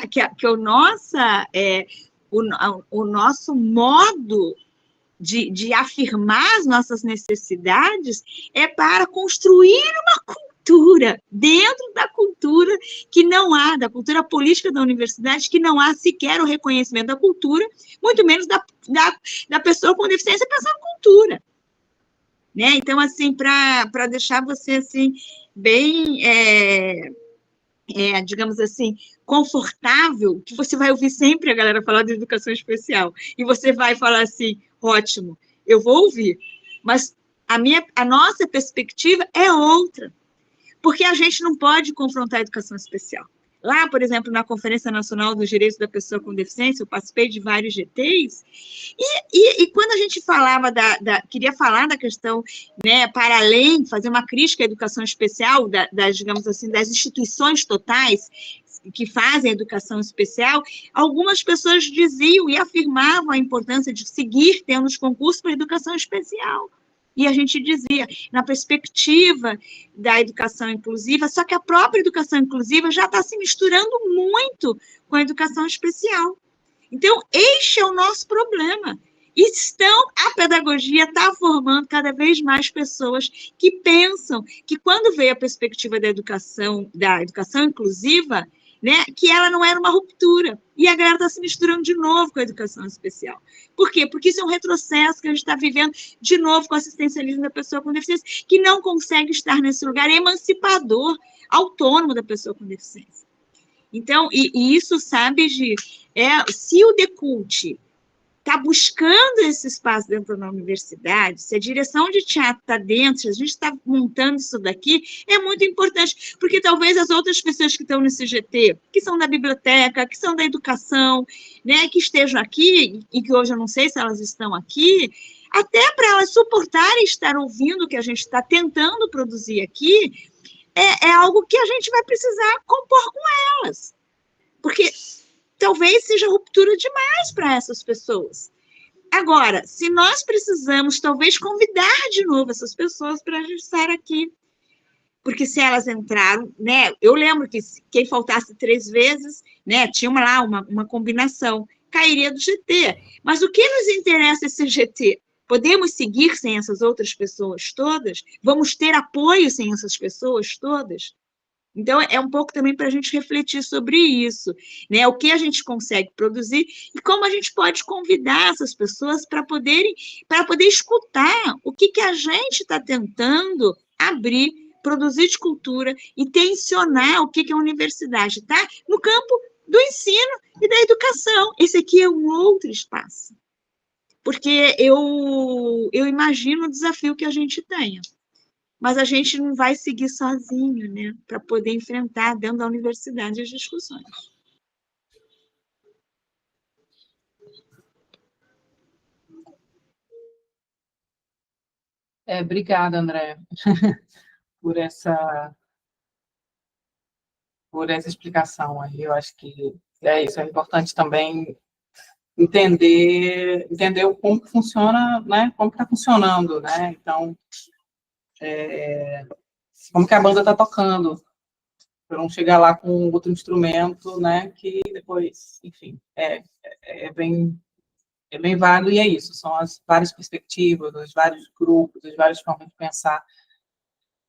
o nosso modo de afirmar as nossas necessidades é para construir uma cultura, dentro da cultura que não há, da cultura política da universidade, que não há sequer o reconhecimento da cultura, muito menos da pessoa com deficiência pensando cultura. Né? Então, assim, para deixar você, assim, bem, digamos assim, confortável, que você vai ouvir sempre a galera falar de educação especial, e você vai falar assim, ótimo, eu vou ouvir, mas a nossa perspectiva é outra, porque a gente não pode confrontar a educação especial. Lá, por exemplo, na Conferência Nacional dos Direitos da Pessoa com Deficiência, eu participei de vários GTs, e quando a gente falava queria falar da questão, né, para além, fazer uma crítica à educação especial, digamos assim, das instituições totais que fazem a educação especial, algumas pessoas diziam e afirmavam a importância de seguir tendo os concursos para educação especial. E a gente dizia, na perspectiva da educação inclusiva, só que a própria educação inclusiva já está se misturando muito com a educação especial. Então, este é o nosso problema. A pedagogia está formando cada vez mais pessoas que pensam que quando veio a perspectiva da educação inclusiva, né, que ela não era uma ruptura. E a galera está se misturando de novo com a educação especial. Por quê? Porque isso é um retrocesso que a gente está vivendo de novo com o assistencialismo da pessoa com deficiência, que não consegue estar nesse lugar emancipador, autônomo da pessoa com deficiência. Então, e isso, sabe, Gi, se o Decult está buscando esse espaço dentro da universidade, se a direção de teatro está dentro, se a gente está montando isso daqui, é muito importante, porque talvez as outras pessoas que estão nesse GT, que são da biblioteca, que são da educação, né, que estejam aqui, e que hoje eu não sei se elas estão aqui, até para elas suportarem estar ouvindo o que a gente está tentando produzir aqui, é algo que a gente vai precisar compor com elas, porque talvez seja ruptura demais para essas pessoas. Agora, se nós precisamos, talvez, convidar de novo essas pessoas para estar aqui, porque se elas entraram, né, eu lembro que quem faltasse 3 vezes, né, tinha lá uma combinação, cairia do GT. Mas o que nos interessa esse GT? Podemos seguir sem essas outras pessoas todas? Vamos ter apoio sem essas pessoas todas? Então, é um pouco também para a gente refletir sobre isso, né? O que a gente consegue produzir e como a gente pode convidar essas pessoas para poder escutar o que a gente está tentando abrir, produzir de cultura e tensionar o que a universidade está no campo do ensino e da educação. Esse aqui é um outro espaço, porque eu imagino o desafio que a gente tenha. Mas a gente não vai seguir sozinho, né, para poder enfrentar dentro da universidade as discussões. Obrigada, André, por essa explicação aí. Eu acho que é isso, é importante também entender como funciona, né, como está funcionando, né, então, como que a banda está tocando, para não chegar lá com outro instrumento, né, que depois, enfim, é bem válido, e é isso, são as várias perspectivas, os vários grupos, as várias formas de pensar,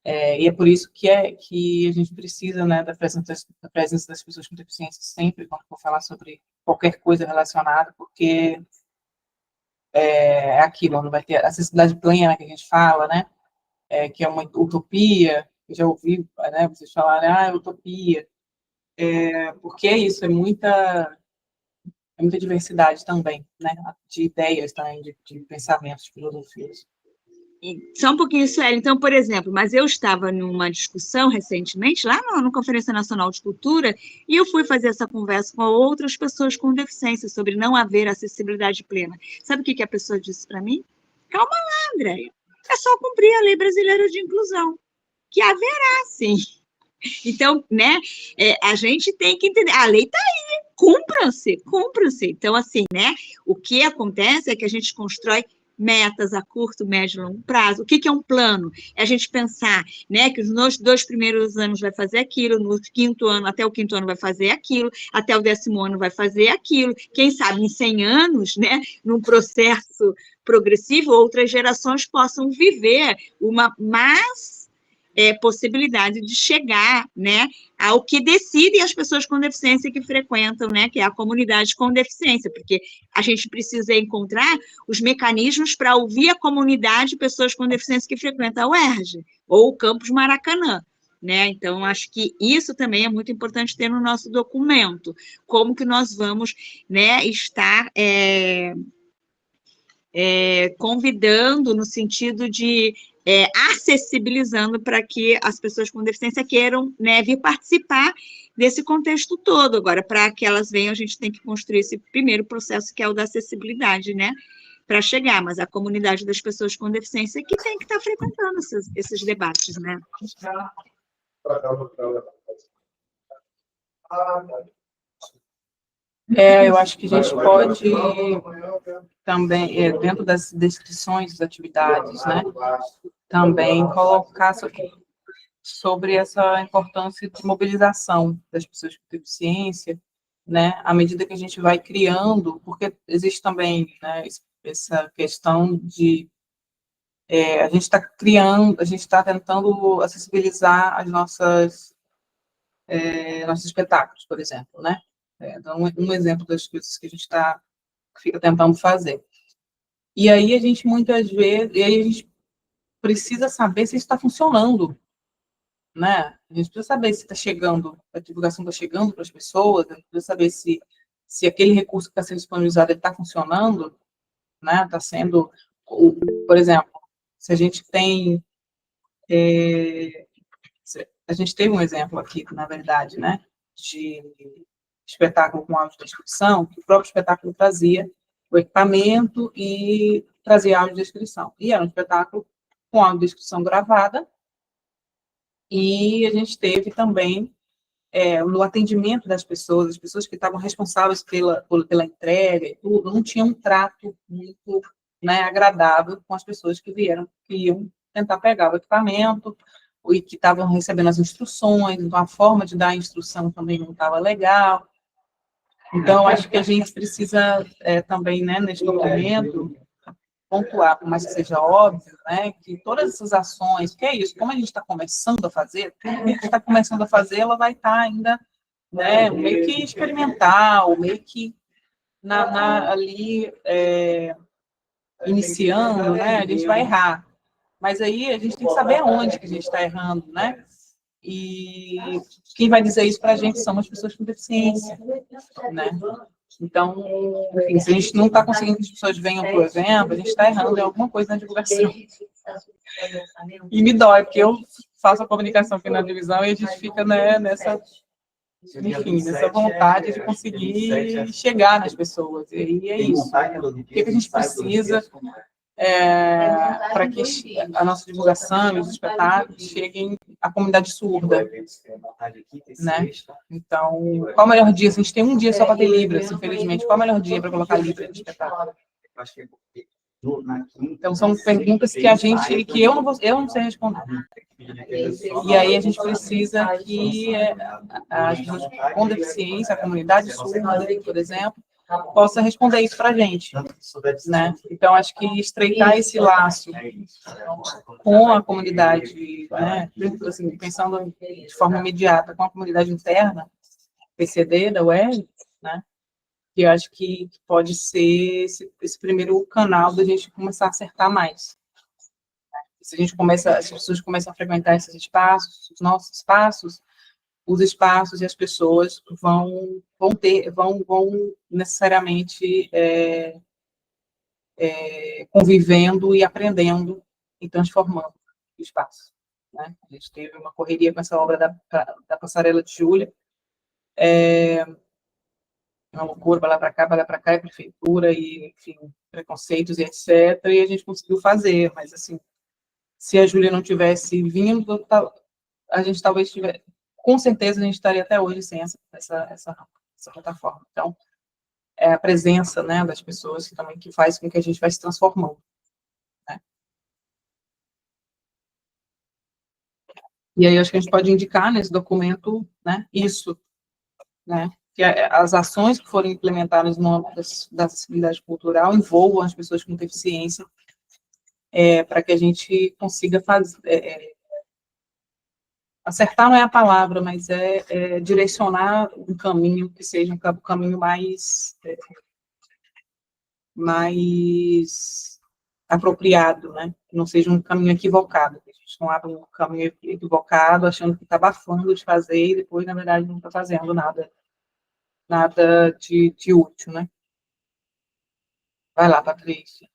e é por isso que a gente precisa, né, da presença das pessoas com deficiência sempre, quando for falar sobre qualquer coisa relacionada, porque é aquilo, não vai ter acessibilidade plena que a gente fala, né, que é uma utopia. Eu já ouvi, né, vocês falarem, utopia, porque é isso, é muita diversidade também, né, de ideias também, de pensamentos, de filosofias. Só um pouquinho, Sueli. Então, por exemplo, mas eu estava numa discussão recentemente, lá na Conferência Nacional de Cultura, e eu fui fazer essa conversa com outras pessoas com deficiência sobre não haver acessibilidade plena. Sabe o que a pessoa disse para mim? Calma lá, Andréia. É só cumprir a Lei Brasileira de Inclusão, que haverá, sim. Então, né, a gente tem que entender, a lei está aí, cumpram-se. Então, assim, né, o que acontece é que a gente constrói metas a curto, médio e longo prazo. O que é um plano? É a gente pensar, né, que nos 2 primeiros anos vai fazer aquilo, no quinto ano, até o quinto ano vai fazer aquilo, até o 10º ano vai fazer aquilo. Quem sabe em 100 anos, né, num processo progressivo, outras gerações possam viver uma possibilidade de chegar, né, ao que decidem as pessoas com deficiência que frequentam, né, que é a comunidade com deficiência, porque a gente precisa encontrar os mecanismos para ouvir a comunidade de pessoas com deficiência que frequentam a UERJ, ou o campus Maracanã, né, então acho que isso também é muito importante ter no nosso documento, como que nós vamos, né, estar convidando no sentido de acessibilizando para que as pessoas com deficiência queiram, né, vir participar desse contexto todo. Agora, para que elas venham, a gente tem que construir esse primeiro processo, que é o da acessibilidade, né, para chegar, mas a comunidade das pessoas com deficiência que tem que estar frequentando esses debates, né. Eu acho que a gente pode também, dentro das descrições das atividades, né, também colocar sobre essa importância de mobilização das pessoas com deficiência, né, à medida que a gente vai criando, porque existe também, né, essa questão de a gente está criando, a gente está tentando acessibilizar as nossos espetáculos, por exemplo, né? Então, um exemplo das coisas que a gente fica tentando fazer. E aí a gente muitas vezes, a gente precisa saber se isso está funcionando, né? A gente precisa saber se está chegando, a divulgação está chegando para as pessoas, a gente precisa saber se aquele recurso que está sendo disponibilizado está funcionando, né? Está sendo, por exemplo, se a gente tem, a gente teve um exemplo aqui, na verdade, né? De espetáculo com audiodescrição, que o próprio espetáculo trazia o equipamento e trazia audiodescrição. E era um espetáculo com audiodescrição gravada, e a gente teve também, no atendimento das pessoas, as pessoas que estavam responsáveis pela entrega e tudo, não tinham um trato muito, né, agradável com as pessoas que iam tentar pegar o equipamento, e que estavam recebendo as instruções, então a forma de dar a instrução também não estava legal. Então, acho que a gente precisa também, né, nesse documento, pontuar, por mais que seja óbvio, né, que todas essas ações, que é isso, como a gente está começando a fazer, tudo que a gente está começando a fazer, ela vai estar ainda, né, meio que experimental, meio que ali iniciando, né, a gente vai errar. Mas aí a gente tem que saber aonde que a gente está errando, né? E quem vai dizer isso para a gente são as pessoas com deficiência, né? Então, enfim, se a gente não está conseguindo que as pessoas venham para o evento, a gente está errando em alguma coisa na divulgação. E me dói, porque eu faço a comunicação aqui na divisão e a gente fica, né, nessa vontade de conseguir chegar nas pessoas. E aí é isso. O que a gente precisa para que a nossa divulgação e os espetáculos cheguem à comunidade surda, né? Então, qual o melhor dia? Se a gente tem um dia só para ter Libras, infelizmente, qual o melhor dia para colocar Libras no espetáculo? Então, são perguntas que eu não sei responder. E aí a gente precisa que as pessoas com deficiência, a comunidade surda, por exemplo, possa responder isso para a gente, né? Então, acho que estreitar esse laço com a comunidade, né? Assim, pensando de forma imediata com a comunidade interna, PCD, da UERJ, né? Que eu acho que pode ser esse primeiro canal da gente começar a acertar mais. Se as pessoas começam a frequentar esses espaços, os nossos espaços, os espaços e as pessoas vão necessariamente convivendo e aprendendo e transformando o espaço, né? A gente teve uma correria com essa obra da Passarela de Júlia, uma loucura, para lá para cá, e prefeitura, e, enfim, preconceitos e etc., e a gente conseguiu fazer, mas, assim, se a Júlia não tivesse vindo, a gente talvez tivesse, com certeza a gente estaria até hoje sem essa plataforma. Então, é a presença, né, das pessoas que faz com que a gente vai se transformando. né? E aí, acho que a gente pode indicar nesse documento, né, isso, né, que as ações que forem implementadas no âmbito da acessibilidade cultural envolvam as pessoas com deficiência, para que a gente consiga fazer, acertar não é a palavra, mas direcionar um caminho que seja um caminho mais apropriado, né? Que não seja um caminho equivocado, que a gente não abra um caminho equivocado achando que está abafando de fazer e depois, na verdade, não está fazendo nada de útil, né? Vai lá, Patrícia.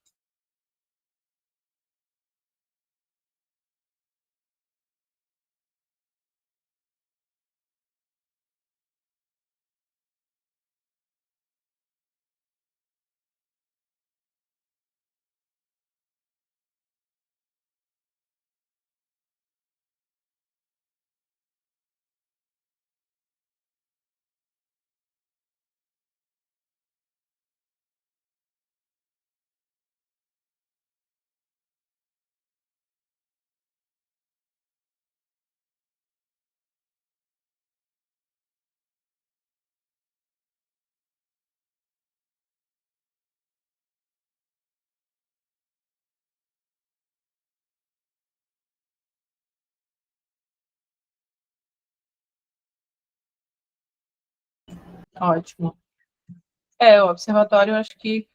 Ótimo. O observatório, eu acho que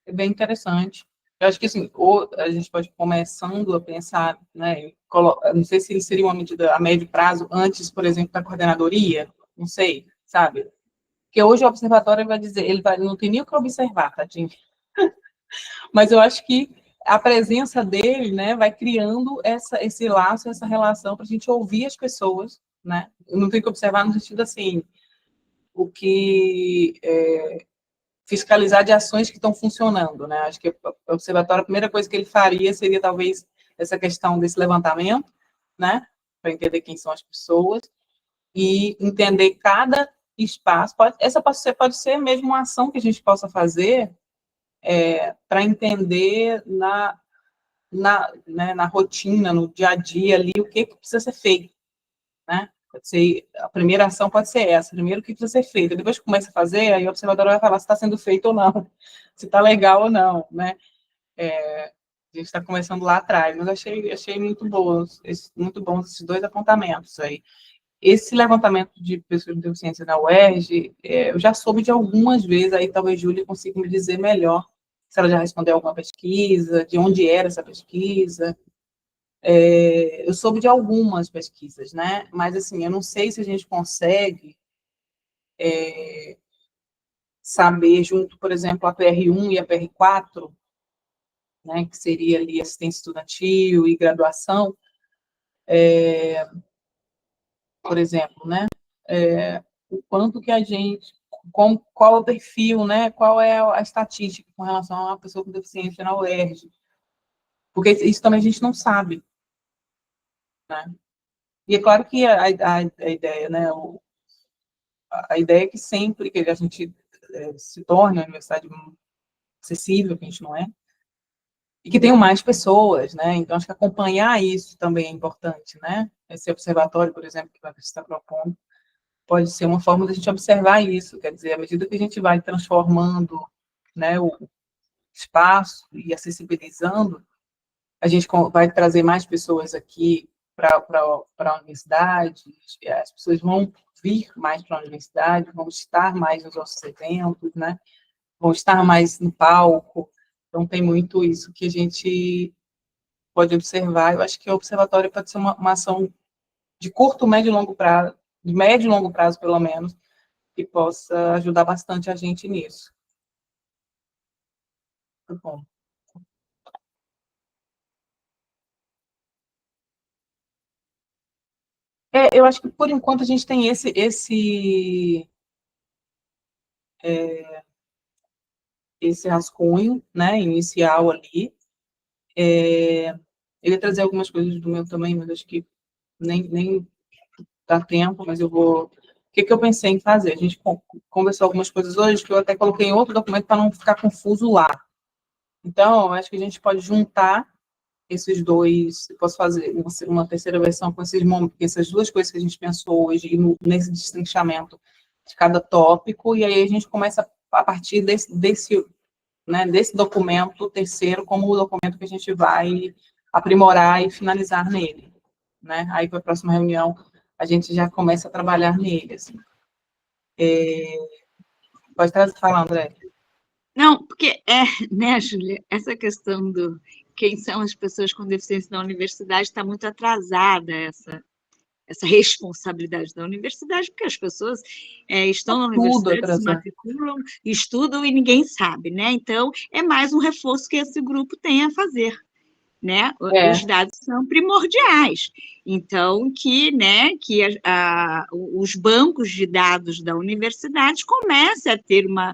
é bem interessante. Eu acho que, assim, a gente pode ir começando a pensar, né, não sei se seria uma medida a médio prazo, antes, por exemplo, da coordenadoria, não sei, sabe? Porque hoje o observatório vai dizer, não tem nem o que observar, tadinho. Mas eu acho que a presença dele, né, vai criando esse laço, essa relação para a gente ouvir as pessoas, né? Não tem que observar no sentido assim, o que fiscalizar de ações que estão funcionando, né? Acho que o observatório, a primeira coisa que ele faria seria talvez essa questão desse levantamento, né? Para entender quem são as pessoas e entender cada espaço. Essa pode ser mesmo uma ação que a gente possa fazer para entender né, na rotina, no dia a dia ali, o que precisa ser feito, né? Pode ser, a primeira ação pode ser essa, primeiro o que precisa ser feito, depois que começa a fazer, aí o observador vai falar se está sendo feito ou não, se está legal ou não, né? A gente está começando lá atrás, mas achei muito bons esses dois apontamentos aí. Esse levantamento de pessoas com deficiência na UERJ, eu já soube de algumas vezes, aí talvez Júlia consiga me dizer melhor se ela já respondeu alguma pesquisa, de onde era essa pesquisa. Eu soube de algumas pesquisas, né? Mas, assim, eu não sei se a gente consegue saber, junto, por exemplo, a PR1 e a PR4, né, que seria ali assistência estudantil e graduação, por exemplo, né? O quanto que a gente, qual é o perfil, né? Qual é a estatística com relação a uma pessoa com deficiência na UERJ? Porque isso também a gente não sabe, né? E é claro que a ideia, né? A ideia é que sempre que a gente se torne a universidade acessível, que a gente não é, e que tenham mais pessoas, né? Então, acho que acompanhar isso também é importante, né? Esse observatório, por exemplo, que você está propondo, pode ser uma forma de a gente observar isso, quer dizer, à medida que a gente vai transformando, né, o espaço e acessibilizando, a gente vai trazer mais pessoas aqui para a universidade, as pessoas vão vir mais para a universidade, vão estar mais nos nossos eventos, né? Vão estar mais no palco. Então, tem muito isso que a gente pode observar. Eu acho que o observatório pode ser uma ação de curto, médio e longo prazo, de médio e longo prazo, pelo menos, que possa ajudar bastante a gente nisso. Muito bom. Eu acho que, por enquanto, a gente tem esse rascunho, né, inicial ali. Eu ia trazer algumas coisas do meu também, mas acho que nem dá tempo, mas eu vou... O que eu pensei em fazer? A gente conversou algumas coisas hoje que eu até coloquei em outro documento para não ficar confuso lá. Então, eu acho que a gente pode juntar esses dois, eu posso fazer uma terceira versão com essas duas coisas que a gente pensou hoje, e nesse destrinchamento de cada tópico, e aí a gente começa a partir desse documento terceiro como o documento que a gente vai aprimorar e finalizar nele, né? Aí, para a próxima reunião, a gente já começa a trabalhar nele, assim. Pode estar falando, André. Não, porque né, Júlia, essa questão do quem são as pessoas com deficiência na universidade está muito atrasada, essa responsabilidade da universidade, porque as pessoas estão na universidade, se matriculam, estudam e ninguém sabe, né? Então, é mais um reforço que esse grupo tem a fazer, né? Os dados são primordiais. Então, que os bancos de dados da universidade comecem a ter uma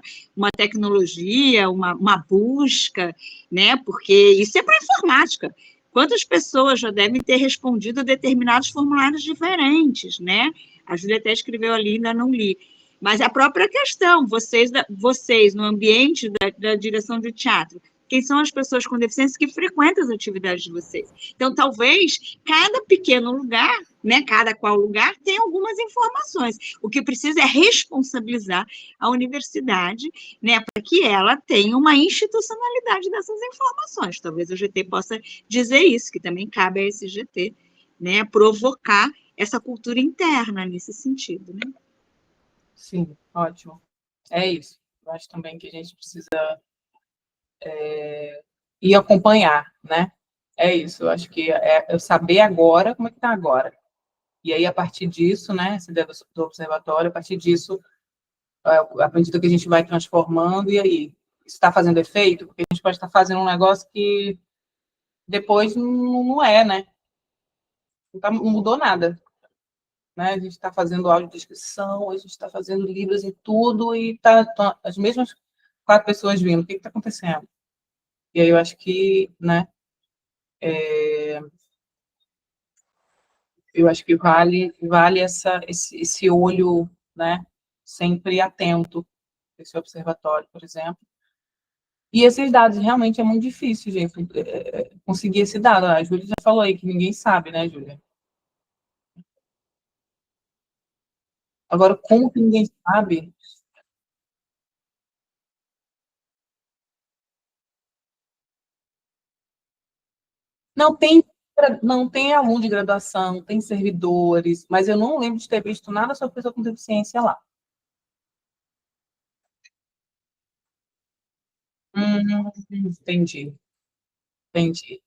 tecnologia, uma busca, né? Porque isso é para a informática. Quantas pessoas já devem ter respondido a determinados formulários diferentes, né? A Júlia até escreveu ali, ainda não li. Mas a própria questão, vocês no ambiente da direção de teatro, quem são as pessoas com deficiência que frequentam as atividades de vocês. Então, talvez, cada pequeno lugar, né, cada qual lugar, tenha algumas informações. O que precisa é responsabilizar a universidade, né, para que ela tenha uma institucionalidade dessas informações. Talvez o GT possa dizer isso, que também cabe a esse GT, né, provocar essa cultura interna nesse sentido, né? Sim, ótimo. É isso. Eu acho também que a gente precisa ir acompanhar, né? É isso. Eu acho que é eu saber agora como é que está agora. E aí, a partir disso, né, essa ideia do observatório, a partir disso, à medida que a gente vai transformando, e aí, isso está fazendo efeito? Porque a gente pode estar fazendo um negócio que depois não é, né? Não mudou nada. Né? A gente está fazendo audiodescrição, a gente está fazendo livros e tudo, e tá as mesmas 4 pessoas vindo. O que está acontecendo? E aí eu acho que, né, eu acho que vale esse olho, né, sempre atento, esse observatório, por exemplo. E esses dados realmente é muito difícil, gente, conseguir esse dado. A Júlia já falou aí que ninguém sabe, né, Júlia? Agora, como que ninguém sabe? Não tem, não tem aluno de graduação, tem servidores, mas eu não lembro de ter visto nada sobre pessoa com deficiência lá. Entendi, entendi.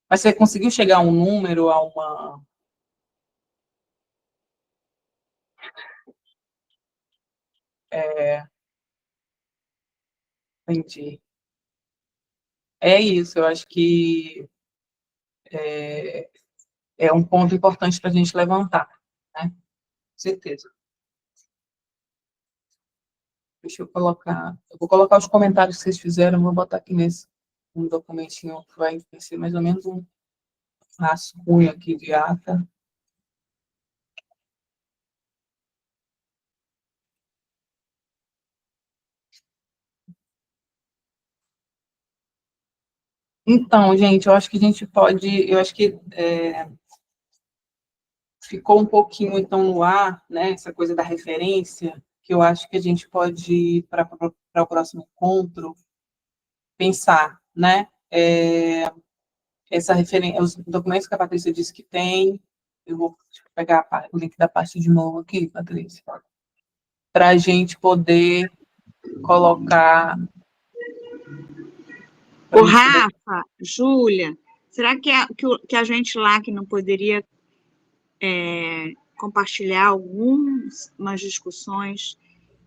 Mas você conseguiu chegar a um número, a uma. Entendi. É isso, eu acho que é um ponto importante para a gente levantar, né? Com certeza. Deixa eu colocar. Eu vou colocar os comentários que vocês fizeram, vou botar aqui nesse um documentinho que vai ser mais ou menos um rascunho aqui de ata. Então, gente, eu acho que a gente pode, eu acho que ficou um pouquinho, então, no ar, né, essa coisa da referência, que eu acho que a gente pode, para o próximo encontro, pensar, né, essa referência, os documentos que a Patrícia disse que tem, eu vou pegar o link da parte de novo aqui, Patrícia, para a gente poder colocar... O Rafa, Júlia, será que a gente lá que não poderia compartilhar algumas discussões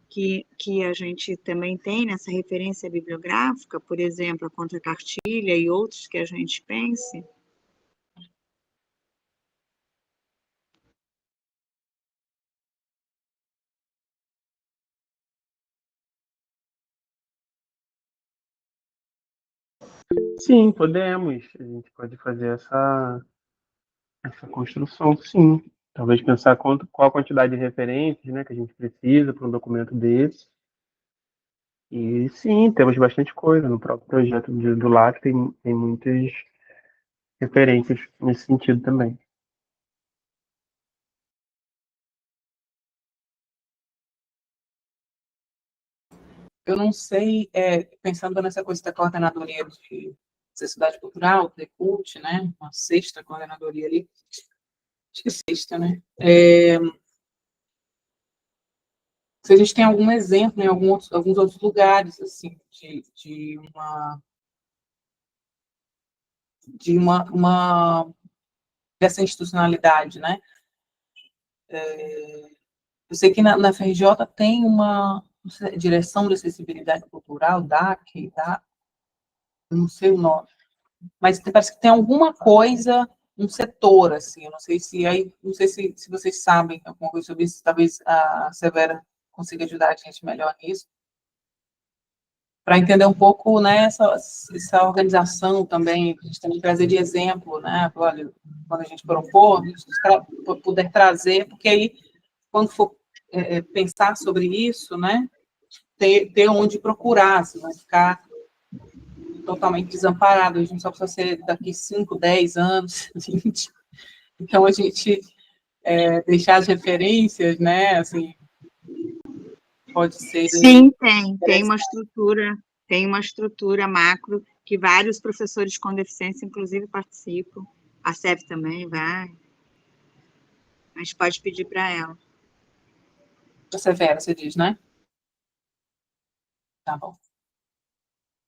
que a gente também tem nessa referência bibliográfica, por exemplo, a contracartilha e outros que a gente pense? Sim, podemos. A gente pode fazer essa construção, sim. Talvez pensar qual a quantidade de referências, né, que a gente precisa para um documento desse. E sim, temos bastante coisa no próprio projeto do LAC, tem muitas referências nesse sentido também. Eu não sei, pensando nessa coisa da coordenadoria de acessibilidade cultural, do Decult, né? Uma sexta coordenadoria ali, acho que sexta, né? Se a gente tem algum exemplo em alguns outros lugares, assim, dessa institucionalidade, né? Eu sei que na FRJ tem uma direção de acessibilidade cultural, DAC, tá? Eu não sei o nome, mas parece que tem alguma coisa, um setor, assim, eu não sei se aí, não sei se vocês sabem alguma coisa sobre isso, talvez a Severa consiga ajudar a gente melhor nisso, para entender um pouco, né, essa organização também, a gente também trazer de exemplo, né, olha, quando a gente propor, a gente puder trazer, porque aí, quando for pensar sobre isso, né, ter onde procurar, assim, não ficar totalmente desamparado, a gente só precisa ser daqui 5, 10 anos, 20. Então, a gente deixar as referências, né, assim, pode ser... Sim, tem uma estrutura macro que vários professores com deficiência, inclusive, participam. A SEB também vai. A gente pode pedir para ela. A Severa, você diz, né? Tá bom.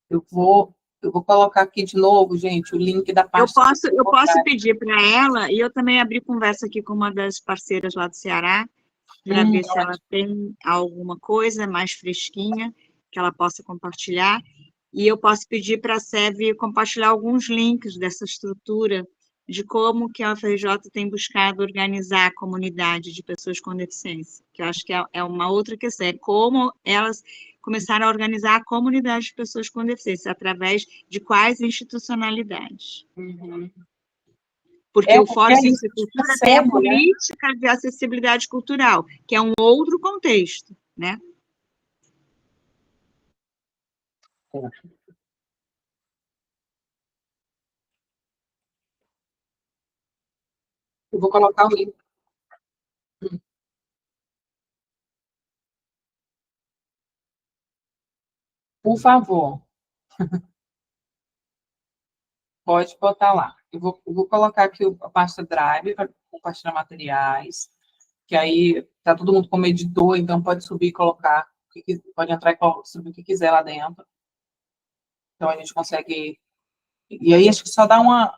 Eu vou colocar aqui de novo, gente, o link da pasta. Eu posso pedir para ela, e eu também abri conversa aqui com uma das parceiras lá do Ceará, para ver se ela tem alguma coisa mais fresquinha que ela possa compartilhar. E eu posso pedir para a SEV compartilhar alguns links dessa estrutura de como que a UFRJ tem buscado organizar a comunidade de pessoas com deficiência, que eu acho que é uma outra questão, é como elas começaram a organizar a comunidade de pessoas com deficiência, através de quais institucionalidades. Uhum. Porque o Fórum Ciência e Cultura tem a né? política de acessibilidade cultural, que é um outro contexto, né? Eu vou colocar o link. Por favor. Pode botar lá. Eu vou colocar aqui a pasta Drive para compartilhar materiais, que aí tá todo mundo como editor, então pode subir e colocar, pode entrar e subir o que quiser lá dentro. Então a gente consegue... E aí acho que só dá uma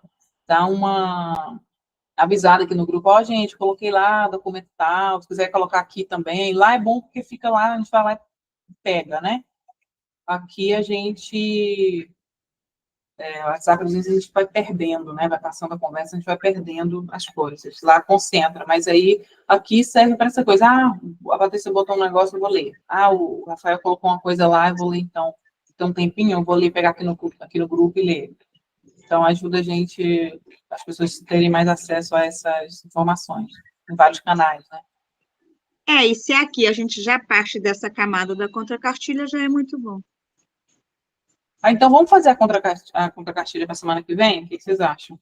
avisada aqui no grupo, ó, gente, coloquei lá, documento tal, se quiser colocar aqui também. Lá é bom porque fica lá, a gente vai lá e pega, né? Aqui a gente... O WhatsApp, às vezes, a gente vai perdendo, né? Vai passando a conversa, a gente vai perdendo as coisas. Lá concentra, mas aí aqui serve para essa coisa. Ah, a Patrícia botou um negócio, eu vou ler. Ah, o Rafael colocou uma coisa lá, eu vou ler então. Tem um tempinho, eu vou ler, pegar aqui no grupo e ler. Então, ajuda a gente, as pessoas terem mais acesso a essas informações, em vários canais, né? E se aqui a gente já parte dessa camada da contracartilha, já é muito bom. Então, vamos fazer a contracartilha para a semana que vem? O que vocês acham?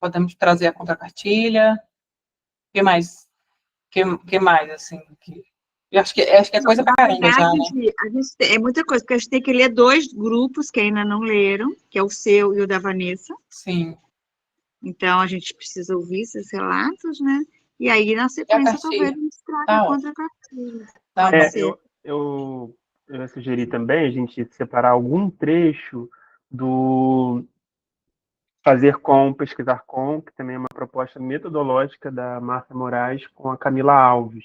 Podemos trazer a contracartilha? O que mais? Que mais, assim? Eu acho que é coisa pra caramba já, né? É muita coisa, porque a gente tem que ler 2 grupos que ainda não leram, que é o seu e o da Vanessa. Sim. Então, a gente precisa ouvir esses relatos, né? E aí, na sequência, talvez a gente traga a contracartilha. Pode ser. Eu ia sugerir também a gente separar algum trecho do Fazer Com, Pesquisar Com, que também é uma proposta metodológica da Marta Moraes com a Camila Alves,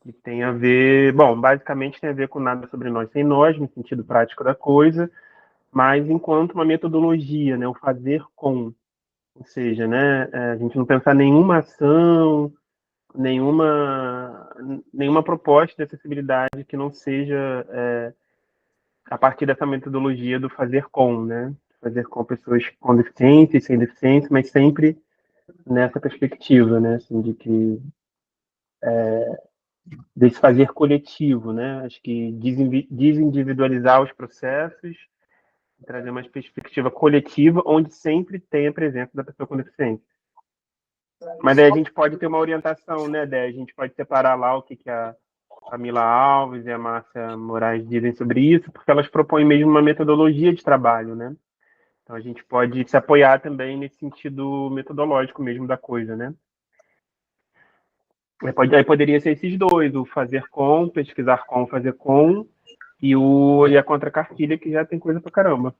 que tem a ver, bom, basicamente tem a ver com Nada Sobre Nós Sem Nós, no sentido prático da coisa, mas enquanto uma metodologia, né, o fazer com, ou seja, né, a gente não pensar nenhuma ação, nenhuma proposta de acessibilidade que não seja a partir dessa metodologia do fazer com, né, fazer com pessoas com deficiência e sem deficiência, mas sempre nessa perspectiva, né, assim, de que desse fazer coletivo, né? Acho que desindividualizar os processos, trazer uma perspectiva coletiva, onde sempre tem a presença da pessoa com deficiência. Mas daí a gente pode ter uma orientação, né, Dé? A gente pode separar lá o que a Camila Alves e a Márcia Moraes dizem sobre isso, porque elas propõem mesmo uma metodologia de trabalho, né? Então a gente pode se apoiar também nesse sentido metodológico mesmo da coisa, né? Aí poderia ser esses dois, o fazer com, pesquisar com, fazer com, e a contracartilha, que já tem coisa pra caramba.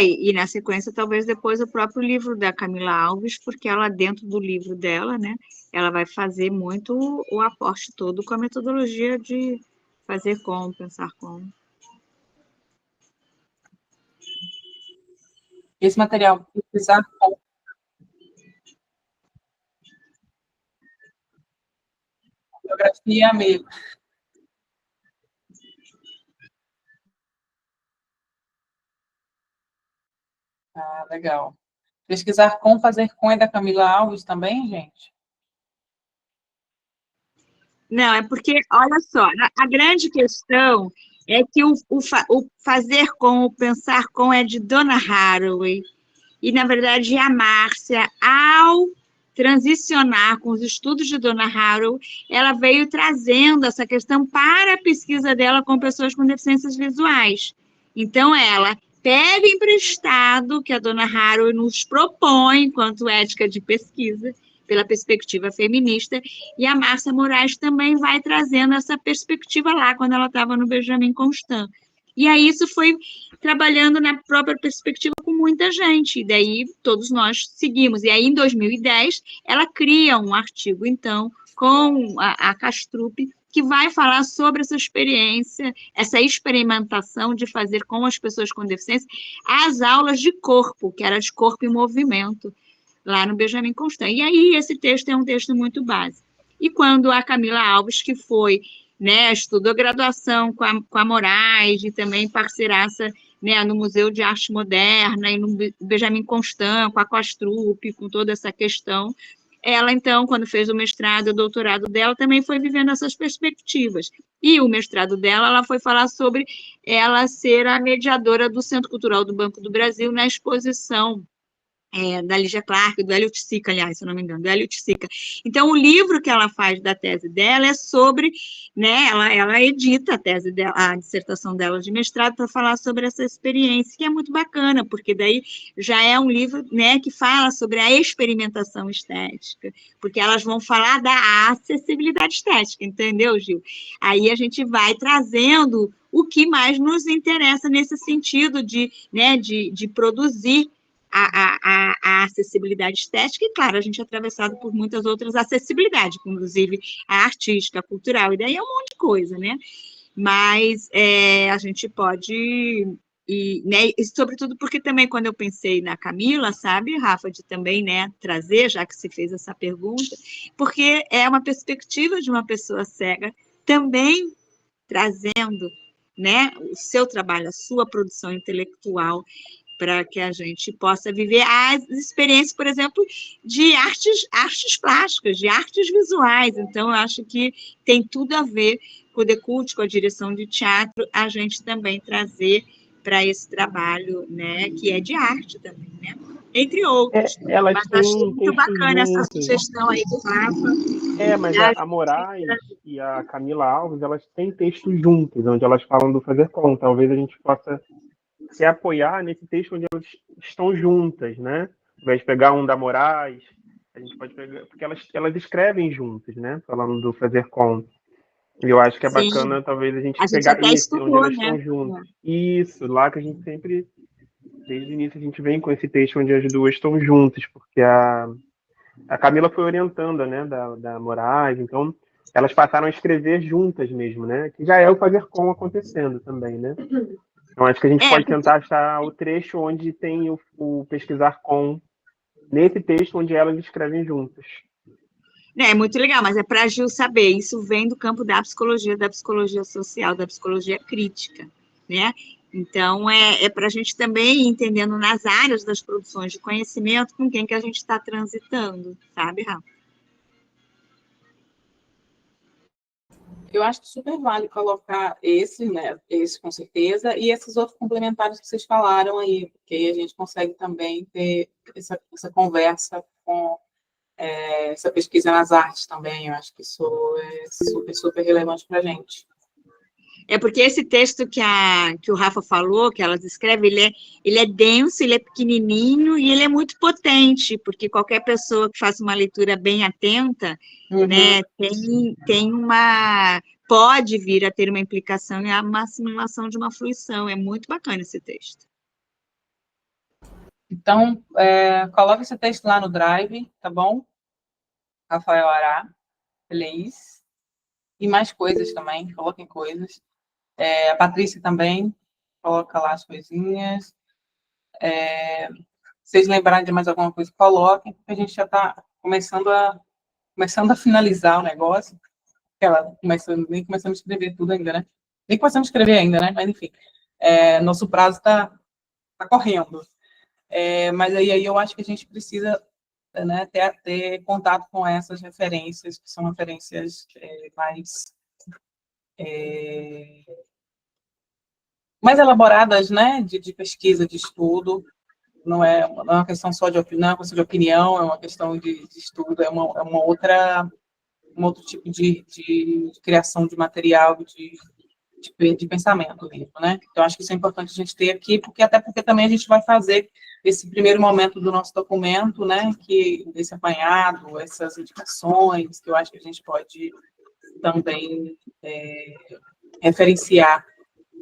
E na sequência, talvez depois o próprio livro da Camila Alves, porque ela, dentro do livro dela, né, ela vai fazer muito o aporte todo com a metodologia de fazer com, pensar com. Esse material, pesquisar com. Biografia mesmo. Ah, legal. Pesquisar com, fazer com é da Camila Alves também, gente? Não, é porque, olha só, a grande questão é que o fazer com, o pensar com é de Donna Haraway. E, na verdade, a Márcia, ao transicionar com os estudos de Donna Haraway, ela veio trazendo essa questão para a pesquisa dela com pessoas com deficiências visuais. Então, ela pega emprestado que a Donna Haraway nos propõe enquanto ética de pesquisa, pela perspectiva feminista, e a Márcia Moraes também vai trazendo essa perspectiva lá, quando ela estava no Benjamin Constant. E aí isso foi trabalhando na própria perspectiva com muita gente, e daí todos nós seguimos. E aí, em 2010, ela cria um artigo, então, com a Castrup, que vai falar sobre essa experiência, essa experimentação de fazer com as pessoas com deficiência as aulas de corpo, que era de corpo em movimento, lá no Benjamin Constant. E aí, esse texto é um texto muito básico. E quando a Camila Alves, que foi, né, estudou graduação com a Moraes, e também parceiraça, né, no Museu de Arte Moderna, e no Benjamin Constant, com a Castrup, com toda essa questão, ela, então, quando fez o mestrado e o doutorado dela, também foi vivendo essas perspectivas. E o mestrado dela, ela foi falar sobre ela ser a mediadora do Centro Cultural do Banco do Brasil na exposição da Lígia Clark, do Hélio Sica, aliás, se eu não me engano, do Hélio Sica. Então, o livro que ela faz da tese dela é sobre, né, ela edita a tese dela, a dissertação dela de mestrado para falar sobre essa experiência, que é muito bacana, porque daí já é um livro, né, que fala sobre a experimentação estética, porque elas vão falar da acessibilidade estética, entendeu, Gil? Aí a gente vai trazendo o que mais nos interessa nesse sentido de, né, de produzir a acessibilidade estética, e, claro, a gente é atravessado por muitas outras acessibilidades, inclusive a artística, a cultural, e daí é um monte de coisa, né? Mas a gente pode, né, e sobretudo porque também quando eu pensei na Camila, sabe, Rafa, de também, né, trazer, já que se fez essa pergunta, porque é uma perspectiva de uma pessoa cega também trazendo, né, o seu trabalho, a sua produção intelectual, para que a gente possa viver as experiências, por exemplo, de artes plásticas, de artes visuais. Então, eu acho que tem tudo a ver com o Decult, com a direção de teatro, a gente também trazer para esse trabalho, né, que é de arte também, né? Entre outros. Elas Mas têm achei muito textos bacana essa juntos. sugestão aí do Rafa. Mas a Moraes e a Camila Alves, elas têm textos juntos, onde elas falam do fazer com. Talvez a gente possa se apoiar nesse texto onde elas estão juntas, né? Ao invés de pegar um da Moraes, a gente pode pegar, porque elas escrevem juntas, né? Falando do fazer com. E eu acho que é Sim. bacana, talvez, a gente até pegar esse, estudou, onde elas né? estão juntas. Isso, lá que a gente sempre, desde o início, a gente vem com esse texto onde as duas estão juntas, porque a Camila foi orientanda, né, da Moraes, então elas passaram a escrever juntas mesmo, né? Que já é o fazer com acontecendo também, né? Então, acho que a gente pode tentar achar o trecho onde tem o pesquisar com, nesse texto onde elas escrevem juntas. É muito legal, mas é para a Gil saber, isso vem do campo da psicologia social, da psicologia crítica, né? Então, é para a gente também ir entendendo nas áreas das produções de conhecimento com quem que a gente está transitando, sabe, Rafa? Eu acho que super vale colocar esse, né, esse com certeza, e esses outros complementares que vocês falaram aí, porque aí a gente consegue também ter essa conversa com essa pesquisa nas artes também. Eu acho que isso é super, super relevante para a gente. É porque esse texto que o Rafa falou, que ela descreve, ele é denso, ele é pequenininho e ele é muito potente, porque qualquer pessoa que faça uma leitura bem atenta, né, pode vir a ter uma implicação e uma assimilação de uma fruição. É muito bacana esse texto. Então, coloque esse texto lá no Drive, tá bom? Rafael Ará, feliz. E mais coisas também, coloquem coisas. A Patrícia também, coloca lá as coisinhas. Se vocês lembrarem de mais alguma coisa, coloquem, porque a gente já está começando a finalizar o negócio. Nem começamos a escrever tudo ainda, né? Nem começamos a escrever ainda, né? Mas, enfim, nosso prazo está correndo. Mas aí eu acho que a gente precisa, né, ter contato com essas referências, que são referências mais elaboradas, né, de pesquisa, de estudo. Não é uma questão só de opinião, é uma questão de opinião, é uma questão de estudo, é um outro tipo de criação de material, de pensamento mesmo, né? Então, acho que isso é importante a gente ter aqui, até porque também a gente vai fazer esse primeiro momento do nosso documento, né, esse apanhado, essas indicações, que eu acho que a gente pode também referenciar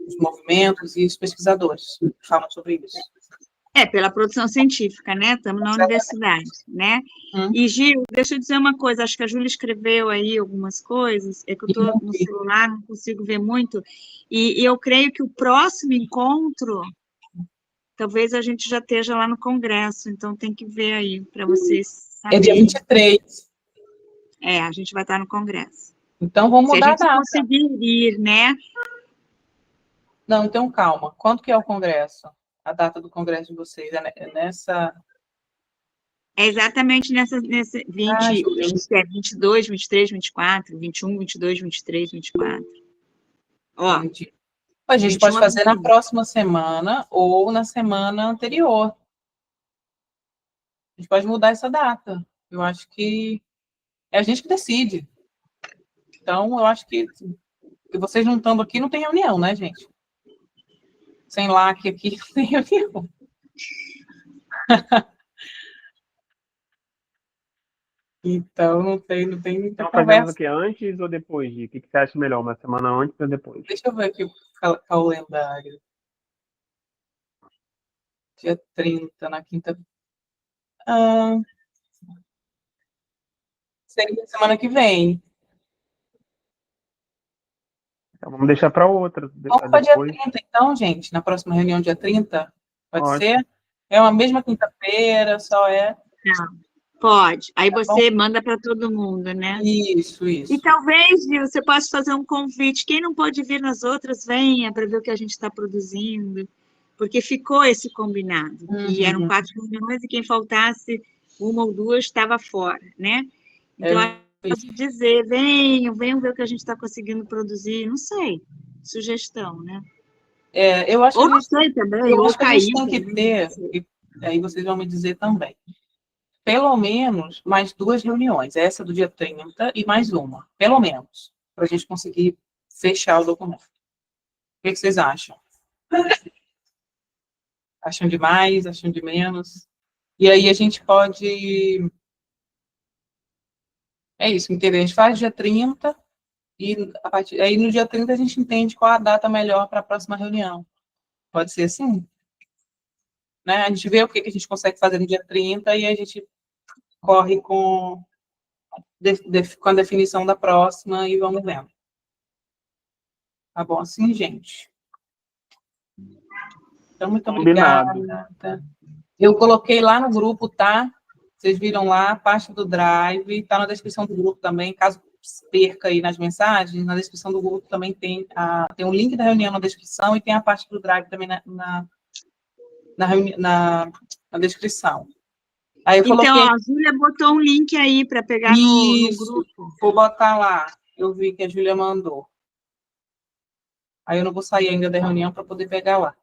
os movimentos e os pesquisadores que falam sobre isso. Pela produção científica, né? Estamos na universidade, né? E, Gil, deixa eu dizer uma coisa, acho que a Júlia escreveu aí algumas coisas, é que eu estou no celular, não consigo ver muito, e eu creio que o próximo encontro, talvez a gente já esteja lá no Congresso, então tem que ver aí, para vocês saberem. É dia 23. A gente vai estar no Congresso. Então, vamos mudar a data. Se a gente conseguir ir, né? Não, então calma. Quanto que é o Congresso? A data do Congresso de vocês? É nessa... É exatamente nesse 22, 23, 24, 21, 22, 23, 24. Ó, a gente pode fazer na próxima semana ou na semana anterior. A gente pode mudar essa data. Eu acho que é a gente que decide. Então, eu acho que vocês não estando aqui, não tem reunião, né, gente? Sem lá que aqui não tem reunião. Então, não tem muita conversa. Fazemos o que, antes ou depois, Gi? O que você acha melhor, uma semana antes ou depois? Deixa eu ver aqui o calendário. Dia 30, na quinta... seria semana que vem. Então, vamos deixar para outra. Vamos para dia 30, então, gente? Na próxima reunião, dia 30? Pode ser? É uma mesma quinta-feira, só é... Pode. Aí você manda para todo mundo, né? Isso. E talvez, Gil, você possa fazer um convite. Quem não pode vir nas outras, venha para ver o que a gente está produzindo. Porque ficou esse combinado. E eram 4 reuniões e quem faltasse uma ou duas estava fora, né? Então, posso dizer, venham ver o que a gente está conseguindo produzir. Não sei. Sugestão, né? Eu acho ou não sei também. Eu acho que a gente tem que ter, e aí vocês vão me dizer também, pelo menos mais 2 reuniões, essa do dia 30 e mais uma, pelo menos, para a gente conseguir fechar o documento. O que vocês acham? Acham de mais? Acham de menos? E aí a gente pode... É isso, entendeu? A gente faz dia 30 e aí no dia 30 a gente entende qual a data melhor para a próxima reunião. Pode ser assim? Né? A gente vê o que a gente consegue fazer no dia 30 e a gente corre com a definição da próxima e vamos vendo. Tá bom assim, gente? Então, muito obrigada. Eu coloquei lá no grupo, tá? Vocês viram lá, a parte do Drive, tá na descrição do grupo também, caso perca aí nas mensagens, na descrição do grupo também tem o link da reunião na descrição e tem a parte do Drive também na descrição. Aí eu coloquei... Então, a Júlia botou um link aí para pegar no grupo. Vou botar lá. Eu vi que a Júlia mandou. Aí eu não vou sair ainda da reunião para poder pegar lá.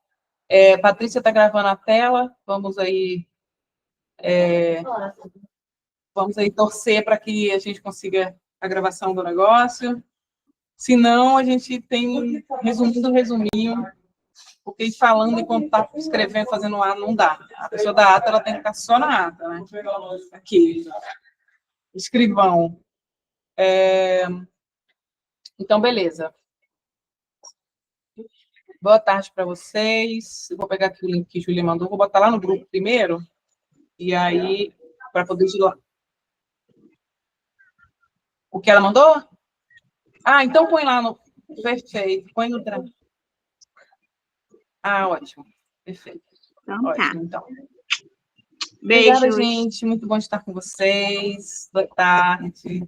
Patrícia está gravando a tela. Vamos aí torcer para que a gente consiga a gravação do negócio. Se não, a gente tem resuminho, porque ir falando enquanto está escrevendo, fazendo ata, não dá. A pessoa da ata, ela tem que ficar só na ata, né? Aqui, escrivão. Então, beleza. Boa tarde para vocês. Eu vou pegar aqui o link que a Júlia mandou, vou botar lá no grupo primeiro, e aí, para poder ir lá. O que ela mandou? Então põe lá no... Perfeito, põe no... Ótimo. Perfeito. Então, ótimo, tá. Então. Beijos. Obrigada, gente. Muito bom estar com vocês. Boa tarde.